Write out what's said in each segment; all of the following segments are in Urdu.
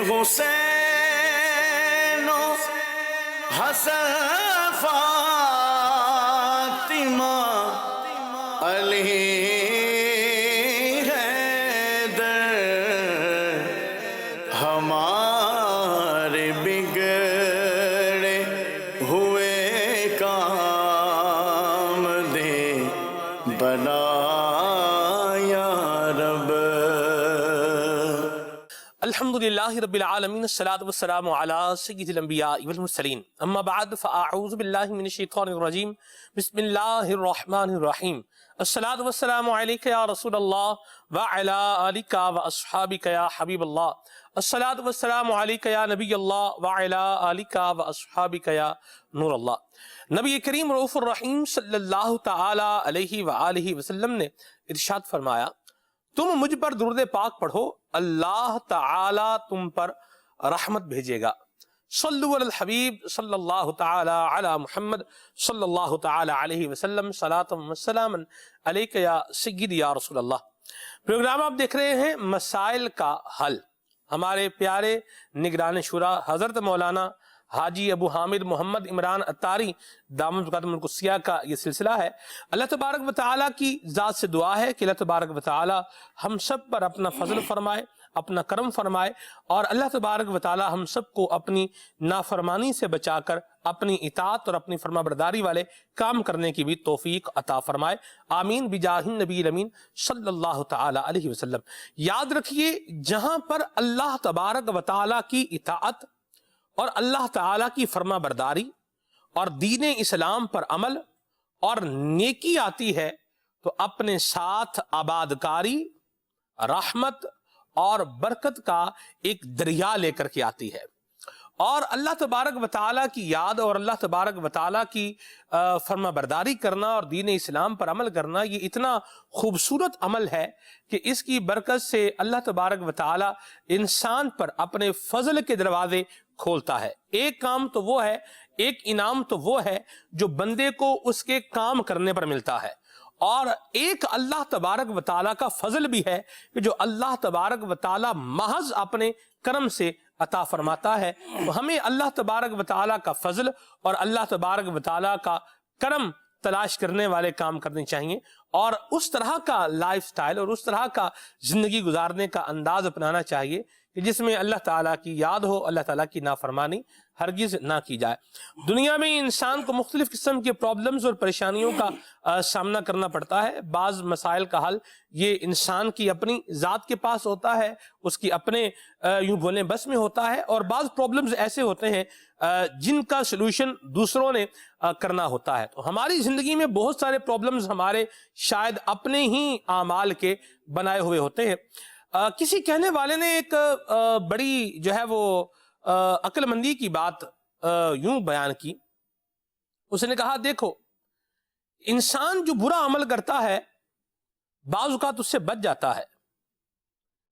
حسین و حسن فاطمہ علی حیدر ہمارے بگڑے ہوئے کام دے بنا یا رب۔ الحمدللہ رب العالمین، الصلاۃ والسلام علی سید الانبیاء والمرسلین، اما بعد فاعوذ باللہ من الشیطان الرجیم، بسم اللہ الرحمن الرحیم۔ الصلاۃ والسلام علیک یا رسول اللہ وعلی آلک واصحابک یا حبیب اللہ۔ الصلاۃ والسلام علیک یا نبی اللہ وعلی آلک واصحابک یا نور اللہ۔ نبی کریم رؤوف الرحیم صلی اللہ تعالی علیہ وآلہ وسلم نے ارشاد فرمایا، تم مجھ پر درود پاک پڑھو، اللہ تعالی تم پر رحمت بھیجے گا۔ صلو علی الحبیب صلی اللہ تعالی علی محمد صلی اللہ تعالی علیہ وسلم، صلاۃ و سلاما علیک یا سیدی یا رسول اللہ۔ پروگرام آپ دیکھ رہے ہیں مسائل کا حل۔ ہمارے پیارے نگران شورا حضرت مولانا حاجی ابو حامد محمد عمران اتاری دامت برکاتہم القدسیہ کا یہ سلسلہ ہے۔ اللہ تبارک و تعالیٰ کی ذات سے دعا ہے کہ اللہ تبارک و تعالیٰ ہم سب پر اپنا فضل فرمائے، اپنا کرم فرمائے، اور اللہ تبارک و تعالیٰ ہم سب کو اپنی نافرمانی سے بچا کر اپنی اطاعت اور اپنی فرما برداری والے کام کرنے کی بھی توفیق عطا فرمائے، آمین بجاہ النبی الامین صلی اللہ تعالی علیہ وسلم۔ یاد رکھیے، جہاں پر اللہ تبارک و تعالیٰ کی اطاعت اور اللہ تعالیٰ کی فرما برداری اور دین اسلام پر عمل اور نیکی آتی ہے تو اپنے ساتھ آبادکاری، رحمت اور برکت کا ایک دریا لے کر کے آتی ہے۔ اور اللہ تبارک و تعالیٰ کی یاد اور اللہ تبارک و تعالیٰ کی فرما برداری کرنا اور دین اسلام پر عمل کرنا، یہ اتنا خوبصورت عمل ہے کہ اس کی برکت سے اللہ تبارک و تعالیٰ انسان پر اپنے فضل کے دروازے کھولتا ہے۔ ایک کام تو وہ ہے، ایک انعام تو وہ ہے جو بندے کو اس کے کام کرنے پر ملتا ہے، اور ایک اللہ تبارک و تعالیٰ کا فضل بھی ہے کہ جو اللہ تبارک و تعالیٰ محض اپنے کرم سے عطا فرماتا ہے۔ تو ہمیں اللہ تبارک و تعالیٰ کا فضل اور اللہ تبارک و تعالیٰ کا کرم تلاش کرنے والے کام کرنے چاہیے، اور اس طرح کا لائف سٹائل اور اس طرح کا زندگی گزارنے کا انداز اپنانا چاہیے کہ جس میں اللہ تعالیٰ کی یاد ہو، اللہ تعالیٰ کی نافرمانی ہرگز نہ کی جائے۔ دنیا میں انسان کو مختلف قسم کے پرابلمز اور پریشانیوں کا سامنا کرنا پڑتا ہے۔ بعض مسائل کا حل یہ انسان کی اپنی ذات کے پاس ہوتا ہے، اس کی اپنے یوں بولیں بس میں ہوتا ہے، اور بعض پرابلمز ایسے ہوتے ہیں جن کا سلوشن دوسروں نے کرنا ہوتا ہے۔ تو ہماری زندگی میں بہت سارے پرابلمز ہمارے شاید اپنے ہی اعمال کے بنائے ہوئے ہوتے ہیں۔ کسی کہنے والے نے ایک بڑی جو ہے وہ عقل مندی کی بات یوں بیان کی۔ اس نے کہا، دیکھو، انسان جو برا عمل کرتا ہے بعض اوقات اس سے بچ جاتا ہے،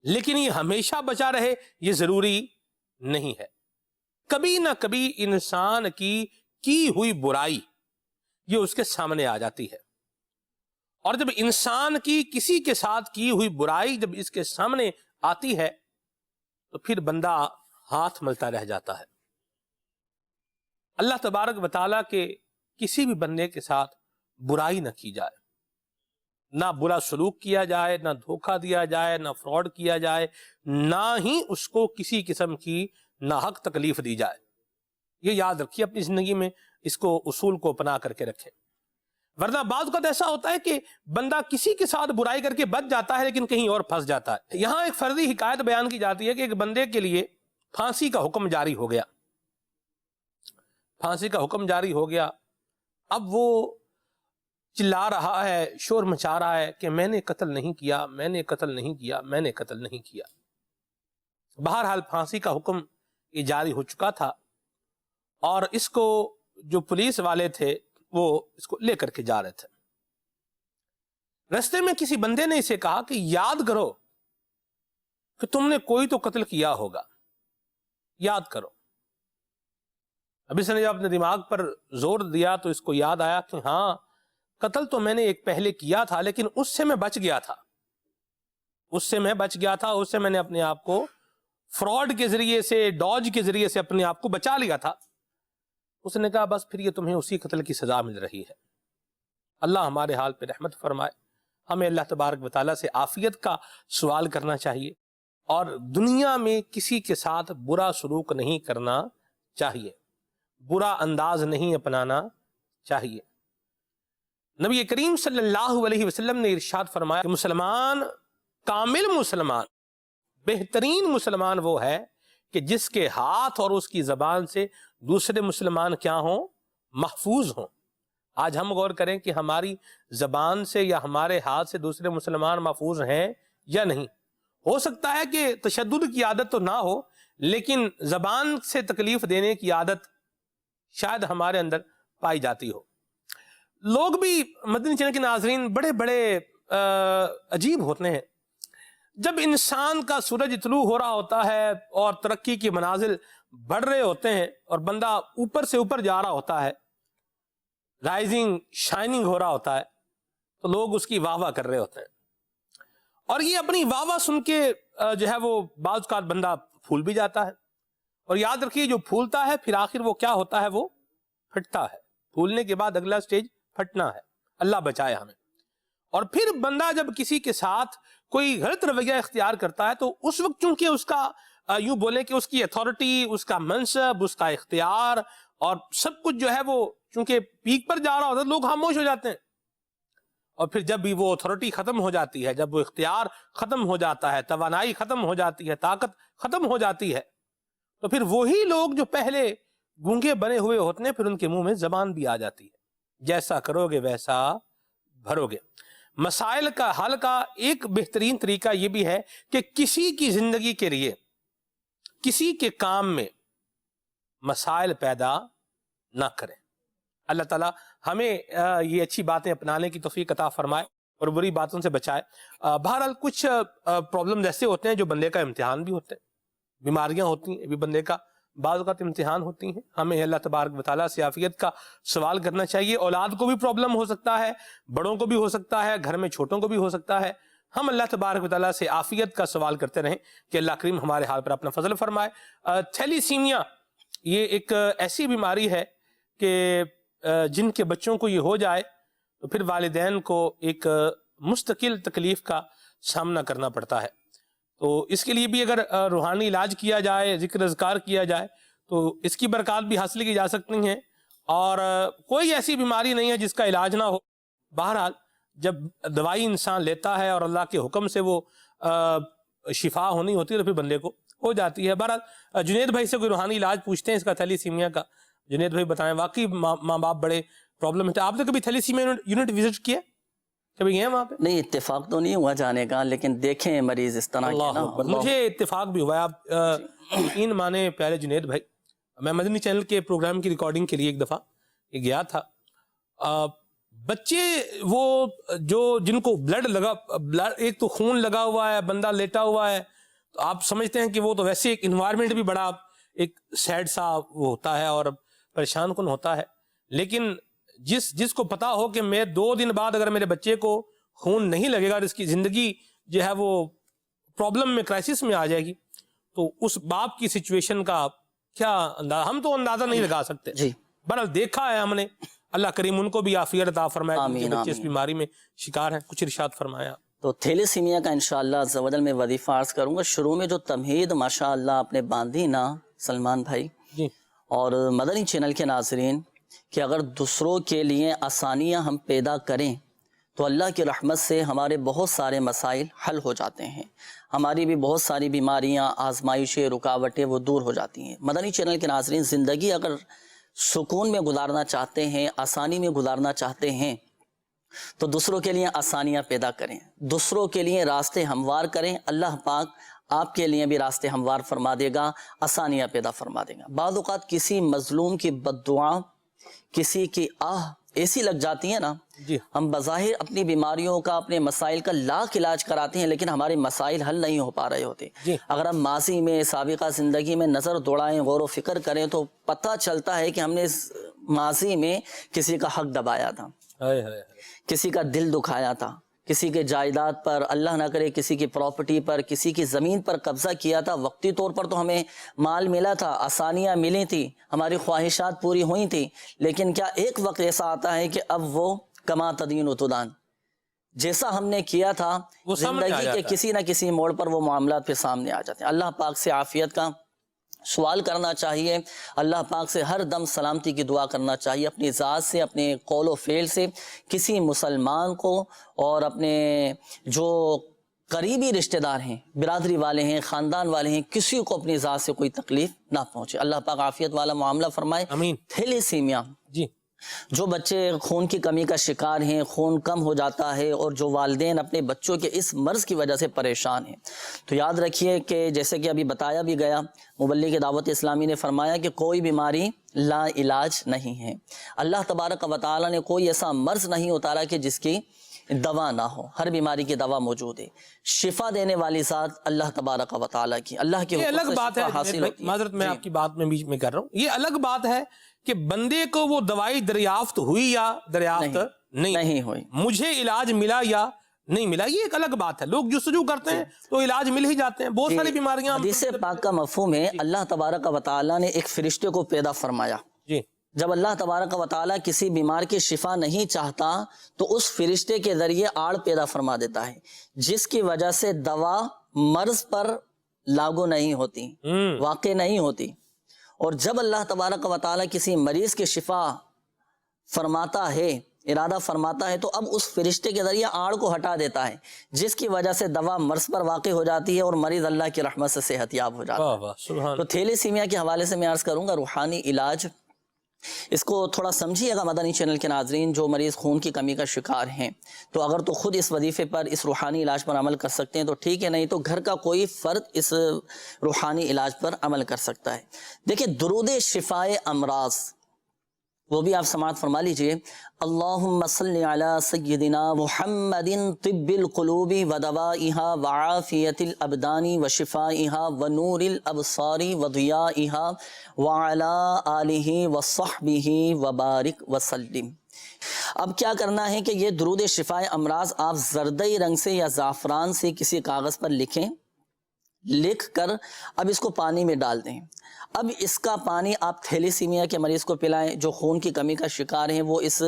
لیکن یہ ہمیشہ بچا رہے یہ ضروری نہیں ہے۔ کبھی نہ کبھی انسان کی ہوئی برائی یہ اس کے سامنے آ جاتی ہے، اور جب انسان کی کسی کے ساتھ کی ہوئی برائی جب اس کے سامنے آتی ہے تو پھر بندہ ہاتھ ملتا رہ جاتا ہے۔ اللہ تبارک و تعالیٰ کے کسی بھی بندے کے ساتھ برائی نہ کی جائے، نہ برا سلوک کیا جائے، نہ دھوکہ دیا جائے، نہ فراڈ کیا جائے، نہ ہی اس کو کسی قسم کی ناحق تکلیف دی جائے۔ یہ یاد رکھیے، اپنی زندگی میں اس کو اصول کو اپنا کر کے رکھیں، ورنہ بعض اوقات ایسا ہوتا ہے کہ بندہ کسی کے ساتھ برائی کر کے بچ جاتا ہے لیکن کہیں اور پھنس جاتا ہے۔ یہاں ایک فرضی حکایت بیان کی جاتی ہے کہ ایک بندے کے لیے پھانسی کا حکم جاری ہو گیا، پھانسی کا حکم جاری ہو گیا۔ اب وہ چلا رہا ہے، شور مچا رہا ہے کہ میں نے قتل نہیں کیا، میں نے قتل نہیں کیا، میں نے قتل نہیں کیا۔ بہرحال پھانسی کا حکم یہ جاری ہو چکا تھا، اور اس کو جو پولیس والے تھے وہ اس کو لے کر کے جا رہے تھے۔ رستے میں کسی بندے نے اسے کہا کہ یاد کرو کہ تم نے کوئی تو قتل کیا ہوگا، یاد کرو۔ اب اس نے جب اپنے دماغ پر زور دیا تو اس کو یاد آیا کہ ہاں، قتل تو میں نے ایک پہلے کیا تھا، لیکن اس سے میں بچ گیا تھا، اس سے میں نے اپنے آپ کو فراڈ کے ذریعے سے، ڈاج کے ذریعے سے اپنے آپ کو بچا لیا تھا، اس نے کہا بس پھر یہ تمہیں اسی قتل کی سزا مل رہی ہے۔ اللہ ہمارے حال پہ رحمت فرمائے۔ ہمیں اللہ تبارک و تعالیٰ سے عافیت کا سوال کرنا چاہیے، اور دنیا میں کسی کے ساتھ برا سلوک نہیں کرنا چاہیے، برا انداز نہیں اپنانا چاہیے۔ نبی کریم صلی اللہ علیہ وسلم نے ارشاد فرمایا کہ مسلمان، کامل مسلمان، بہترین مسلمان وہ ہے کہ جس کے ہاتھ اور اس کی زبان سے دوسرے مسلمان کیا ہوں؟ محفوظ ہوں۔ آج ہم غور کریں کہ ہماری زبان سے یا ہمارے ہاتھ سے دوسرے مسلمان محفوظ ہیں یا نہیں۔ ہو سکتا ہے کہ تشدد کی عادت تو نہ ہو، لیکن زبان سے تکلیف دینے کی عادت شاید ہمارے اندر پائی جاتی ہو۔ لوگ بھی مدنی چینل کے ناظرین بڑے بڑے عجیب ہوتے ہیں۔ جب انسان کا سورج طلوع ہو رہا ہوتا ہے اور ترقی کے منازل بڑھ رہے ہوتے ہیں اور بندہ اوپر سے اوپر جا رہا ہوتا ہے، رائزنگ شائننگ ہو رہا ہوتا ہے، تو لوگ اس کی واہ واہ کر رہے ہوتے ہیں، اور یہ اپنی واہ واہ سن کے جو ہے وہ بعض اوقات بندہ پھول بھی جاتا ہے۔ اور یاد رکھیے جو پھولتا ہے پھر آخر وہ کیا ہوتا ہے؟ وہ پھٹتا ہے۔ پھولنے کے بعد اگلا سٹیج پھٹنا ہے، اللہ بچائے ہمیں۔ اور پھر بندہ جب کسی کے ساتھ کوئی غلط رویہ اختیار کرتا ہے تو اس وقت چونکہ اس کا یوں بولیں کہ اس کی اتھارٹی، اس کا منصب، اس کا اختیار اور سب کچھ جو ہے وہ چونکہ پیک پر جا رہا ہوتا ہے، لوگ خاموش ہو جاتے ہیں۔ اور پھر جب بھی وہ اتھارٹی ختم ہو جاتی ہے، جب وہ اختیار ختم ہو جاتا ہے، توانائی ختم ہو جاتی ہے، طاقت ختم ہو جاتی ہے، تو پھر وہی لوگ جو پہلے گونگے بنے ہوئے ہوتے ہیں پھر ان کے منہ میں زبان بھی آ جاتی ہے۔ جیسا کرو گے ویسا بھرو گے۔ مسائل کا حل کا ایک بہترین طریقہ یہ بھی ہے کہ کسی کی زندگی کے لیے، کسی کے کام میں مسائل پیدا نہ کریں۔ اللہ تعالیٰ ہمیں یہ اچھی باتیں اپنانے کی توفیق عطا فرمائے اور بری باتوں سے بچائے۔ بہرحال کچھ پرابلمز ایسے ہوتے ہیں جو بندے کا امتحان بھی ہوتے ہیں، بیماریاں ہوتی ہیں، یہ بھی بندے کا بعض اوقات امتحان ہوتی ہیں۔ ہمیں اللہ تبارک و تعالیٰ سے عافیت کا سوال کرنا چاہیے۔ اولاد کو بھی پرابلم ہو سکتا ہے، بڑوں کو بھی ہو سکتا ہے، گھر میں چھوٹوں کو بھی ہو سکتا ہے۔ ہم اللہ تبارک و تعالیٰ سے عافیت کا سوال کرتے رہیں کہ اللہ کریم ہمارے حال پر اپنا فضل فرمائے۔ تھیلیسیمیا یہ ایک ایسی بیماری ہے کہ جن کے بچوں کو یہ ہو جائے تو پھر والدین کو ایک مستقل تکلیف کا سامنا کرنا پڑتا ہے۔ تو اس کے لیے بھی اگر روحانی علاج کیا جائے، ذکر اذکار کیا جائے تو اس کی برکات بھی حاصل کی جا سکتی ہیں، اور کوئی ایسی بیماری نہیں ہے جس کا علاج نہ ہو۔ بہرحال جب دوائی انسان لیتا ہے اور اللہ کے حکم سے وہ شفا ہونی ہوتی ہے تو پھر بندے کو ہو جاتی ہے۔ بہرحال جنید بھائی سے کوئی روحانی علاج پوچھتے ہیں اس کا تھیلیسیمیا کا۔ جنید بھائی بتائیں، واقعی ماں باپ بڑے پرابلم ہے۔ آپ نے کبھی تھیلیسیمیا یونٹ وزٹ کیا؟ کبھی گئے وہاں پہ؟ نہیں، اتفاق تو نہیں ہوا جانے کا، لیکن دیکھیں مریض اس طرح کے نا۔ مجھے اتفاق بھی ہوا ہے۔ آپ یقین مانے پیارے جنید بھائی، میں مدنی چینل کے پروگرام کی ریکارڈنگ کے لیے ایک دفعہ گیا تھا۔ بچے وہ جو جن کو بلڈ لگا، ایک تو خون لگا ہوا ہے، بندہ لیٹا ہوا ہے، تو آپ سمجھتے ہیں کہ وہ تو ویسے ایک انوائرمنٹ بھی بڑا ایک سیڈ سا وہ ہوتا ہے اور پریشان کن ہوتا ہے، لیکن جس کو پتا ہو کہ میں 2 دن بعد اگر میرے بچے کو خون نہیں لگے گا اور اس کی زندگی جو ہے وہ پرابلم میں، کرائسس میں آ جائے گی، تو اس باپ کی سچویشن کا کیا اندازہ، ہم تو اندازہ نہیں لگا سکتے۔ جی بہرحال دیکھا ہے ہم نے، اللہ کریم ان کو بھی عافیت عطا فرمائے کہ بچے اس بیماری میں شکار ہیں۔ کچھ ارشاد فرمایا۔ تو تھیلیسیمیا کا انشاءاللہ عز و جل میں وظیفہ عرض کروں گا۔ شروع میں جو تمہید ماشاءاللہ آپ نے باندھی نا سلمان بھائی جی، اور مدنی چینل کے ناظرین، کہ اگر دوسروں کے لیے آسانیاں ہم پیدا کریں تو اللہ کی رحمت سے ہمارے بہت سارے مسائل حل ہو جاتے ہیں، ہماری بھی بہت ساری بیماریاں، آزمائشیں، رکاوٹیں وہ دور ہو جاتی ہیں۔ مدنی چینل کے ناظرین، زندگی اگر سکون میں گزارنا چاہتے ہیں، آسانی میں گزارنا چاہتے ہیں تو دوسروں کے لیے آسانیاں پیدا کریں، دوسروں کے لیے راستے ہموار کریں۔ اللہ پاک آپ کے لیے بھی راستے ہموار فرما دے گا، آسانیاں پیدا فرما دے گا۔ بعض اوقات کسی مظلوم کی بد دعا، کسی کی آہ ایسی لگ جاتی ہے نا، جی، ہم بظاہر اپنی بیماریوں کا، اپنے مسائل کا لاکھ علاج کراتے ہیں لیکن ہمارے مسائل حل نہیں ہو پا رہے ہوتے۔ جی، اگر ہم ماضی میں، سابقہ زندگی میں نظر دوڑائیں، غور و فکر کریں تو پتہ چلتا ہے کہ ہم نے ماضی میں کسی کا حق دبایا تھا، کسی کا دل دکھایا تھا، کسی کے جائیداد پر، اللہ نہ کرے کسی کی پراپرٹی پر، کسی کی زمین پر قبضہ کیا تھا، وقتی طور پر تو ہمیں مال ملا تھا، آسانیاں ملی تھی، ہماری خواہشات پوری ہوئی تھی، لیکن کیا ایک وقت ایسا آتا ہے کہ اب وہ کما تدین و تدان، جیسا ہم نے کیا تھا وہ سامنے آ زندگی جاتا کے ہے۔ کسی نہ کسی موڑ پر وہ معاملات پہ سامنے آ جاتے ہیں۔ اللہ پاک سے عافیت کا سوال کرنا چاہیے، اللہ پاک سے ہر دم سلامتی کی دعا کرنا چاہیے، اپنی ذات سے، اپنے قول و فعل سے کسی مسلمان کو اور اپنے جو قریبی رشتہ دار ہیں، برادری والے ہیں، خاندان والے ہیں، کسی کو اپنی ذات سے کوئی تکلیف نہ پہنچے۔ اللہ پاک عافیت والا معاملہ فرمائے۔ آمین۔ تھیلیسیمیا، جی جو بچے خون کی کمی کا شکار ہیں، خون کم ہو جاتا ہے، اور جو والدین اپنے بچوں کے اس مرض کی وجہ سے پریشان ہیں، تو یاد رکھیے کہ جیسے کہ ابھی بتایا بھی گیا، مبلغ دعوت اسلامی نے فرمایا کہ کوئی بیماری لا علاج نہیں ہے۔ اللہ تبارک و تعالی نے کوئی ایسا مرض نہیں اتارا کہ جس کی دوا نہ ہو، ہر بیماری کی دوا موجود ہے۔ شفا دینے والی ذات اللہ تبارک و تعالی کی، اللہ کے یہ حکم الگ سے بات ہے شفا حاصل ہوتی ہے۔ معذرت میں جی۔ آپ کی بات میں بیچ میں کر رہا ہوں، یہ الگ بات ہے کہ بندے کو وہ دوائی دریافت ہوئی یا دریافت نہیں ہوئی، مجھے علاج ملا یا نہیں ملا، یہ ایک الگ بات ہے۔ لوگ جستجو کرتے ہیں تو علاج مل ہی جاتے ہیں، بہت ساری بیماریاں۔ حدیث پاک کا مفہوم ہے، اللہ تبارک و تعالی نے ایک فرشتے کو پیدا فرمایا۔ جی جب اللہ تبارک و تعالی کسی بیمار کی شفا نہیں چاہتا تو اس فرشتے کے ذریعے آڑ پیدا فرما دیتا ہے، جس کی وجہ سے دوا مرض پر لاگو نہیں ہوتی، واقع نہیں ہوتی۔ اور جب اللہ تبارک و تعالی کسی مریض کی شفا فرماتا ہے، ارادہ فرماتا ہے، تو اب اس فرشتے کے ذریعے آڑ کو ہٹا دیتا ہے، جس کی وجہ سے دوا مرض پر واقع ہو جاتی ہے اور مریض اللہ کی رحمت سے صحت یاب ہو جاتا ہے۔ واہ واہ سبحان۔ تو تھیلیسیمیا کے حوالے سے میں عرض کروں گا روحانی علاج، اس کو تھوڑا سمجھیے گا مدنی چینل کے ناظرین۔ جو مریض خون کی کمی کا شکار ہیں تو اگر تو خود اس وظیفے پر، اس روحانی علاج پر عمل کر سکتے ہیں تو ٹھیک ہے، نہیں تو گھر کا کوئی فرد اس روحانی علاج پر عمل کر سکتا ہے۔ دیکھیں، درود شفائے امراض، وہ بھی آپ سماعت فرما لیجئے۔ اللہم صلی علی سیدنا محمد طب القلوب ودوائها وعافیت الابدان وشفائها ونور الابصار وضیائها وعلی آلہ وصحبہ وبارک وسلم۔ اب کیا کرنا ہے کہ یہ درود شفائے امراض آپ زردئی رنگ سے یا زعفران سے کسی کاغذ پر لکھیں، لکھ کر اب اس کو پانی میں ڈال دیں۔ اب اس کا پانی آپ تھیلیسیمیا کے مریض کو پلائیں، جو خون کی کمی کا شکار ہیں وہ اس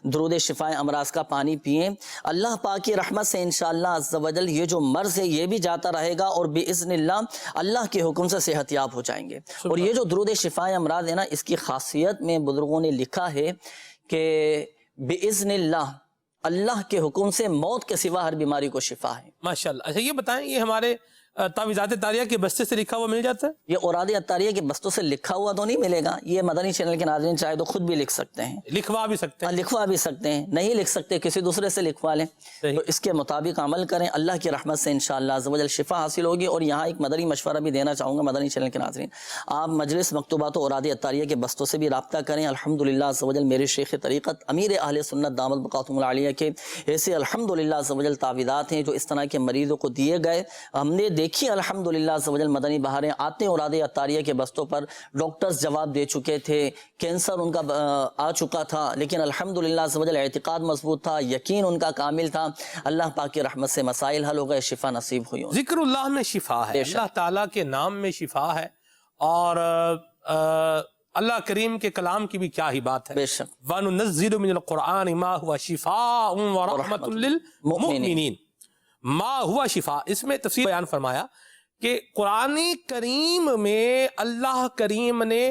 درود شفائے امراض کا پانی پئیں۔ اللہ پاک کی رحمت سے انشاءاللہ عز و جل یہ جو مرض ہے یہ بھی جاتا رہے گا اور باذن اللہ کے حکم سے صحت یاب ہو جائیں گے۔ اور یہ جو درود شفائے امراض ہے نا، اس کی خاصیت میں بزرگوں نے لکھا ہے کہ باذن اللہ کے حکم سے موت کے سوا ہر بیماری کو شفا ہے۔ ماشاءاللہ۔ اچھا یہ بتائیں، یہ ہمارے تعویذات طاریہ کے بستے سے لکھا ہوا مل جاتا ہے؟ یہ اوراد عطاریہ کے بستوں سے لکھا ہوا تو نہیں ملے گا، یہ مدنی چینل کے ناظرین چاہے تو خود بھی لکھ سکتے ہیں، لکھوا بھی سکتے ہیں؟ لکھوا بھی سکتے ہیں، نہیں لکھ سکتے کسی دوسرے سے لکھوا لیں، تو اس کے مطابق عمل کریں، اللہ کی رحمت سے انشاءاللہ عز و جل شفا حاصل ہوگی۔ اور یہاں ایک مدنی مشورہ بھی دینا چاہوں گا مدنی چینل کے ناظرین، آپ مجلس مکتوبات و اوراد عطاریہ کے بستوں سے بھی رابطہ کریں۔ الحمدللہ عز و جل میرے شیخ طریقت امیر اہل سنت دامت بقاتہم العالیہ کے ایسے الحمدللہ عز و جل تعویذات ہیں جو اس طرح کے مریضوں کو دیے گئے، ہم نے دیکھی الحمدللہ عز و جل مدنی بہاریں آتے ہیں اوراد عطاریہ کے بستوں پر، ڈاکٹرز جواب دے چکے تھے، کینسر ان کا آ چکا تھا، لیکن الحمدللہ عز و جل اعتقاد مضبوط تھا، یقین ان کا کامل تھا، اللہ پاک کی رحمت سے مسائل حل ہو گئے، شفا نصیب ہوئی۔ ذکر اللہ میں شفا ہے، اللہ تعالیٰ کے نام میں شفا ہے، اور اللہ کریم کے کلام کی بھی کیا ہی بات ہے۔ بے شک۔ وَنُنَزِّلُ مِنَ الْقُرْآنِ مَا هُوَ شِفَاءٌ وَرَحْمَةٌ لِّلْمُؤْمِنِينَ۔ ما ہوا شفا، اس میں تفصیل بیان فرمایا کہ قرآن کریم میں اللہ کریم نے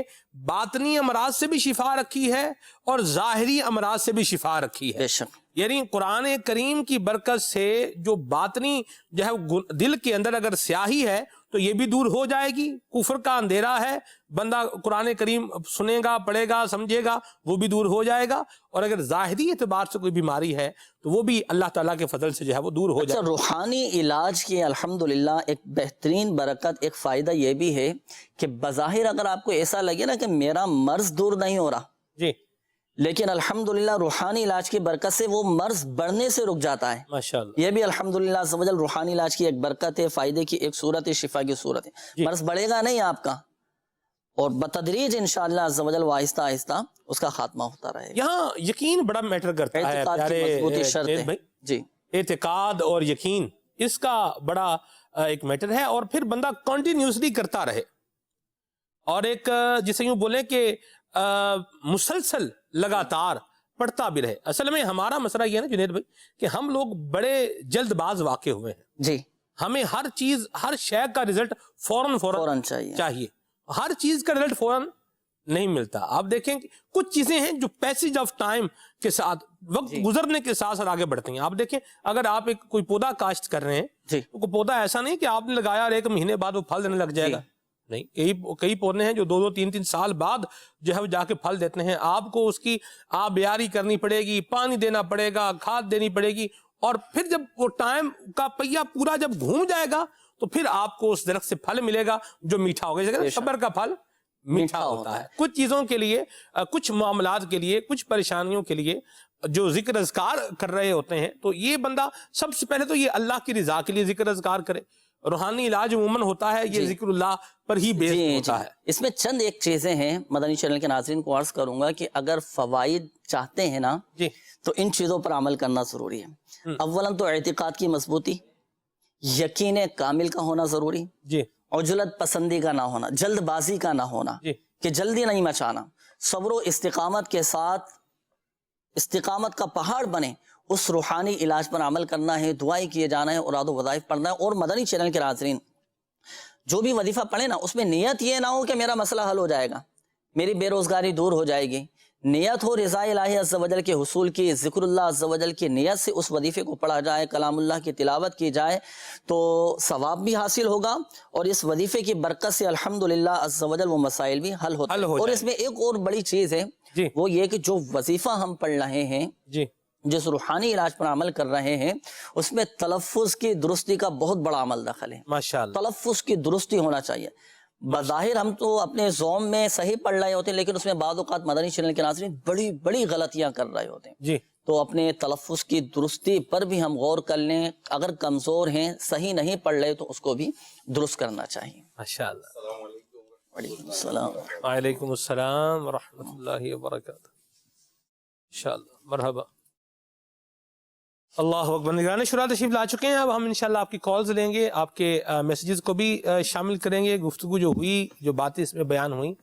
باطنی امراض سے بھی شفا رکھی ہے اور ظاہری امراض سے بھی شفا رکھی ہے۔ بے شک۔ یعنی قرآن کریم کی برکت سے جو باطنی جو ہے دل کے اندر اگر سیاہی ہے تو یہ بھی دور ہو جائے گی، کفر کا اندھیرا ہے، بندہ قرآن کریم سنے گا، پڑھے گا، سمجھے گا، وہ بھی دور ہو جائے گا، اور اگر ظاہری اعتبار سے کوئی بیماری ہے تو وہ بھی اللہ تعالیٰ کے فضل سے جو ہے وہ دور ہو جائے گا۔ روحانی علاج کی الحمدللہ ایک بہترین برکت، ایک فائدہ یہ بھی ہے کہ بظاہر اگر آپ کو ایسا لگے نا کہ میرا مرض دور نہیں ہو رہا، جی، لیکن الحمدللہ روحانی علاج کی برکت سے وہ مرض بڑھنے سے رک جاتا ہے، ماشاءاللہ، یہ بھی الحمدللہ عز و جل روحانی علاج کی ایک برکت ہے، فائدے کی ایک صورت ہے، شفا کی صورت ہے۔ مرض بڑھے گا نہیں آپ کا، اور بتدریج انشاءاللہ عز و جل وہ آہستہ آہستہ اس کا خاتمہ ہوتا رہے گا۔ یہاں یقین بڑا میٹر کرتا ہے اعتقاد کی پیارے مضبوطی شرط جنید ہے۔ بھائی، جی، اعتقاد اور یقین اس کا بڑا ایک میٹر ہے، اور پھر بندہ کنٹینیوسلی کرتا رہے، اور ایک جسے یوں بولیں کہ مسلسل لگاتار پڑھتا بھی رہے۔ اصل میں ہمارا مسئلہ یہ ہے نا جنید بھائی کہ ہم لوگ بڑے جلد باز واقع ہوئے ہیں، جی، ہمیں ہر چیز، ہر شے کا رزلٹ فوراً چاہیے، ہر چیز کا رزلٹ فوراً نہیں ملتا۔ آپ دیکھیں کہ کچھ چیزیں ہیں جو پیسج آف ٹائم کے ساتھ، وقت گزرنے کے ساتھ ساتھ آگے بڑھتی ہیں۔ آپ دیکھیں اگر آپ ایک کوئی پودا کاشت کر رہے ہیں، تو کوئی پودا ایسا نہیں کہ آپ نے لگایا اور 1 مہینے بعد وہ پھل دینے لگ جائے گا، نہیں، کئی پودے ہیں جو 2-2 3-3 سال بعد جو ہے وہ جا کے پھل دیتے ہیں۔ آپ کو اس کی آبیاری کرنی پڑے گی، پانی دینا پڑے گا، کھاد دینی پڑے گی، اور پھر جب وہ ٹائم کا پہیہ پورا جب گھوم جائے گا تو پھر آپ کو اس درخت سے پھل ملے گا جو میٹھا ہوگا۔ جیسے صبر کا پھل میٹھا ہوتا ہے۔ کچھ چیزوں کے لیے، کچھ معاملات کے لیے، کچھ پریشانیوں کے لیے جو ذکر اذکار کر رہے ہوتے ہیں، تو یہ بندہ سب سے پہلے تو یہ اللہ کی رضا کے لیے ذکر اذکار کرے۔ روحانی علاج عموماً ہوتا ہے یہ ذکر اللہ پر ہی بیس ہوتا ہے۔ اس میں چند ایک چیزیں ہیں مدنی چینل کے ناظرین کو عرض کروں گا کہ اگر فوائد چاہتے ہیں نا تو ان چیزوں پر عمل کرنا ضروری ہے۔ اولاً تو اعتقاد کی مضبوطی، یقین کامل کا ہونا ضروری، عجلت پسندی کا نہ ہونا، جلد بازی کا نہ ہونا، کہ جلدی نہیں مچانا، صبر و استقامت کے ساتھ استقامت کا پہاڑ بنے، اس روحانی علاج پر عمل کرنا ہے، دعائیں کیے جانا ہے، اوراد و وظائف پڑھنا ہے۔ اور مدنی چینل کے ناظرین جو بھی وظیفہ پڑھے نا، اس میں نیت یہ نہ ہو کہ میرا مسئلہ حل ہو جائے گا، میری بے روزگاری دور ہو جائے گی، نیت ہو رضا الہی عز و جل کے حصول کی، ذکر اللہ عز و جل کی نیت سے اس وظیفے کو پڑھا جائے، کلام اللہ کی تلاوت کی جائے تو ثواب بھی حاصل ہوگا، اور اس وظیفے کی برکت سے الحمدللہ عز و جل وہ مسائل بھی حل ہوتے ہیں۔ اور اس میں ایک اور بڑی چیز ہے، وہ یہ کہ جو وظیفہ ہم پڑھ رہے ہیں، جس روحانی علاج پر عمل کر رہے ہیں، اس میں تلفظ کی درستی کا بہت بڑا عمل دخل ہے۔ ماشاءاللہ، تلفظ کی درستی ہونا چاہیے۔ بظاہر ہم تو اپنے زوم میں صحیح پڑھ رہے ہوتے ہیں، لیکن اس میں بعض اوقات مدنی چینل کے ناظرین بڑی بڑی غلطیاں کر رہے ہوتے ہیں، تو اپنے تلفظ کی درستی پر بھی ہم غور کر لیں۔ اگر کمزور ہیں، صحیح نہیں پڑھ رہے، تو اس کو بھی درست کرنا چاہیے۔ ماشاءاللہ۔ وعلیکم السلام۔ وعلیکم السلام ورحمۃ اللہ وبرکاتہ۔ انشاءاللہ، مرحبا۔ اللہ اکبر۔ نگران شورا تشریف لا چکے ہیں، اب ہم انشاءاللہ آپ کی کالز لیں گے، آپ کے میسیجز کو بھی شامل کریں گے۔ گفتگو جو ہوئی، جو باتیں اس میں بیان ہوئیں،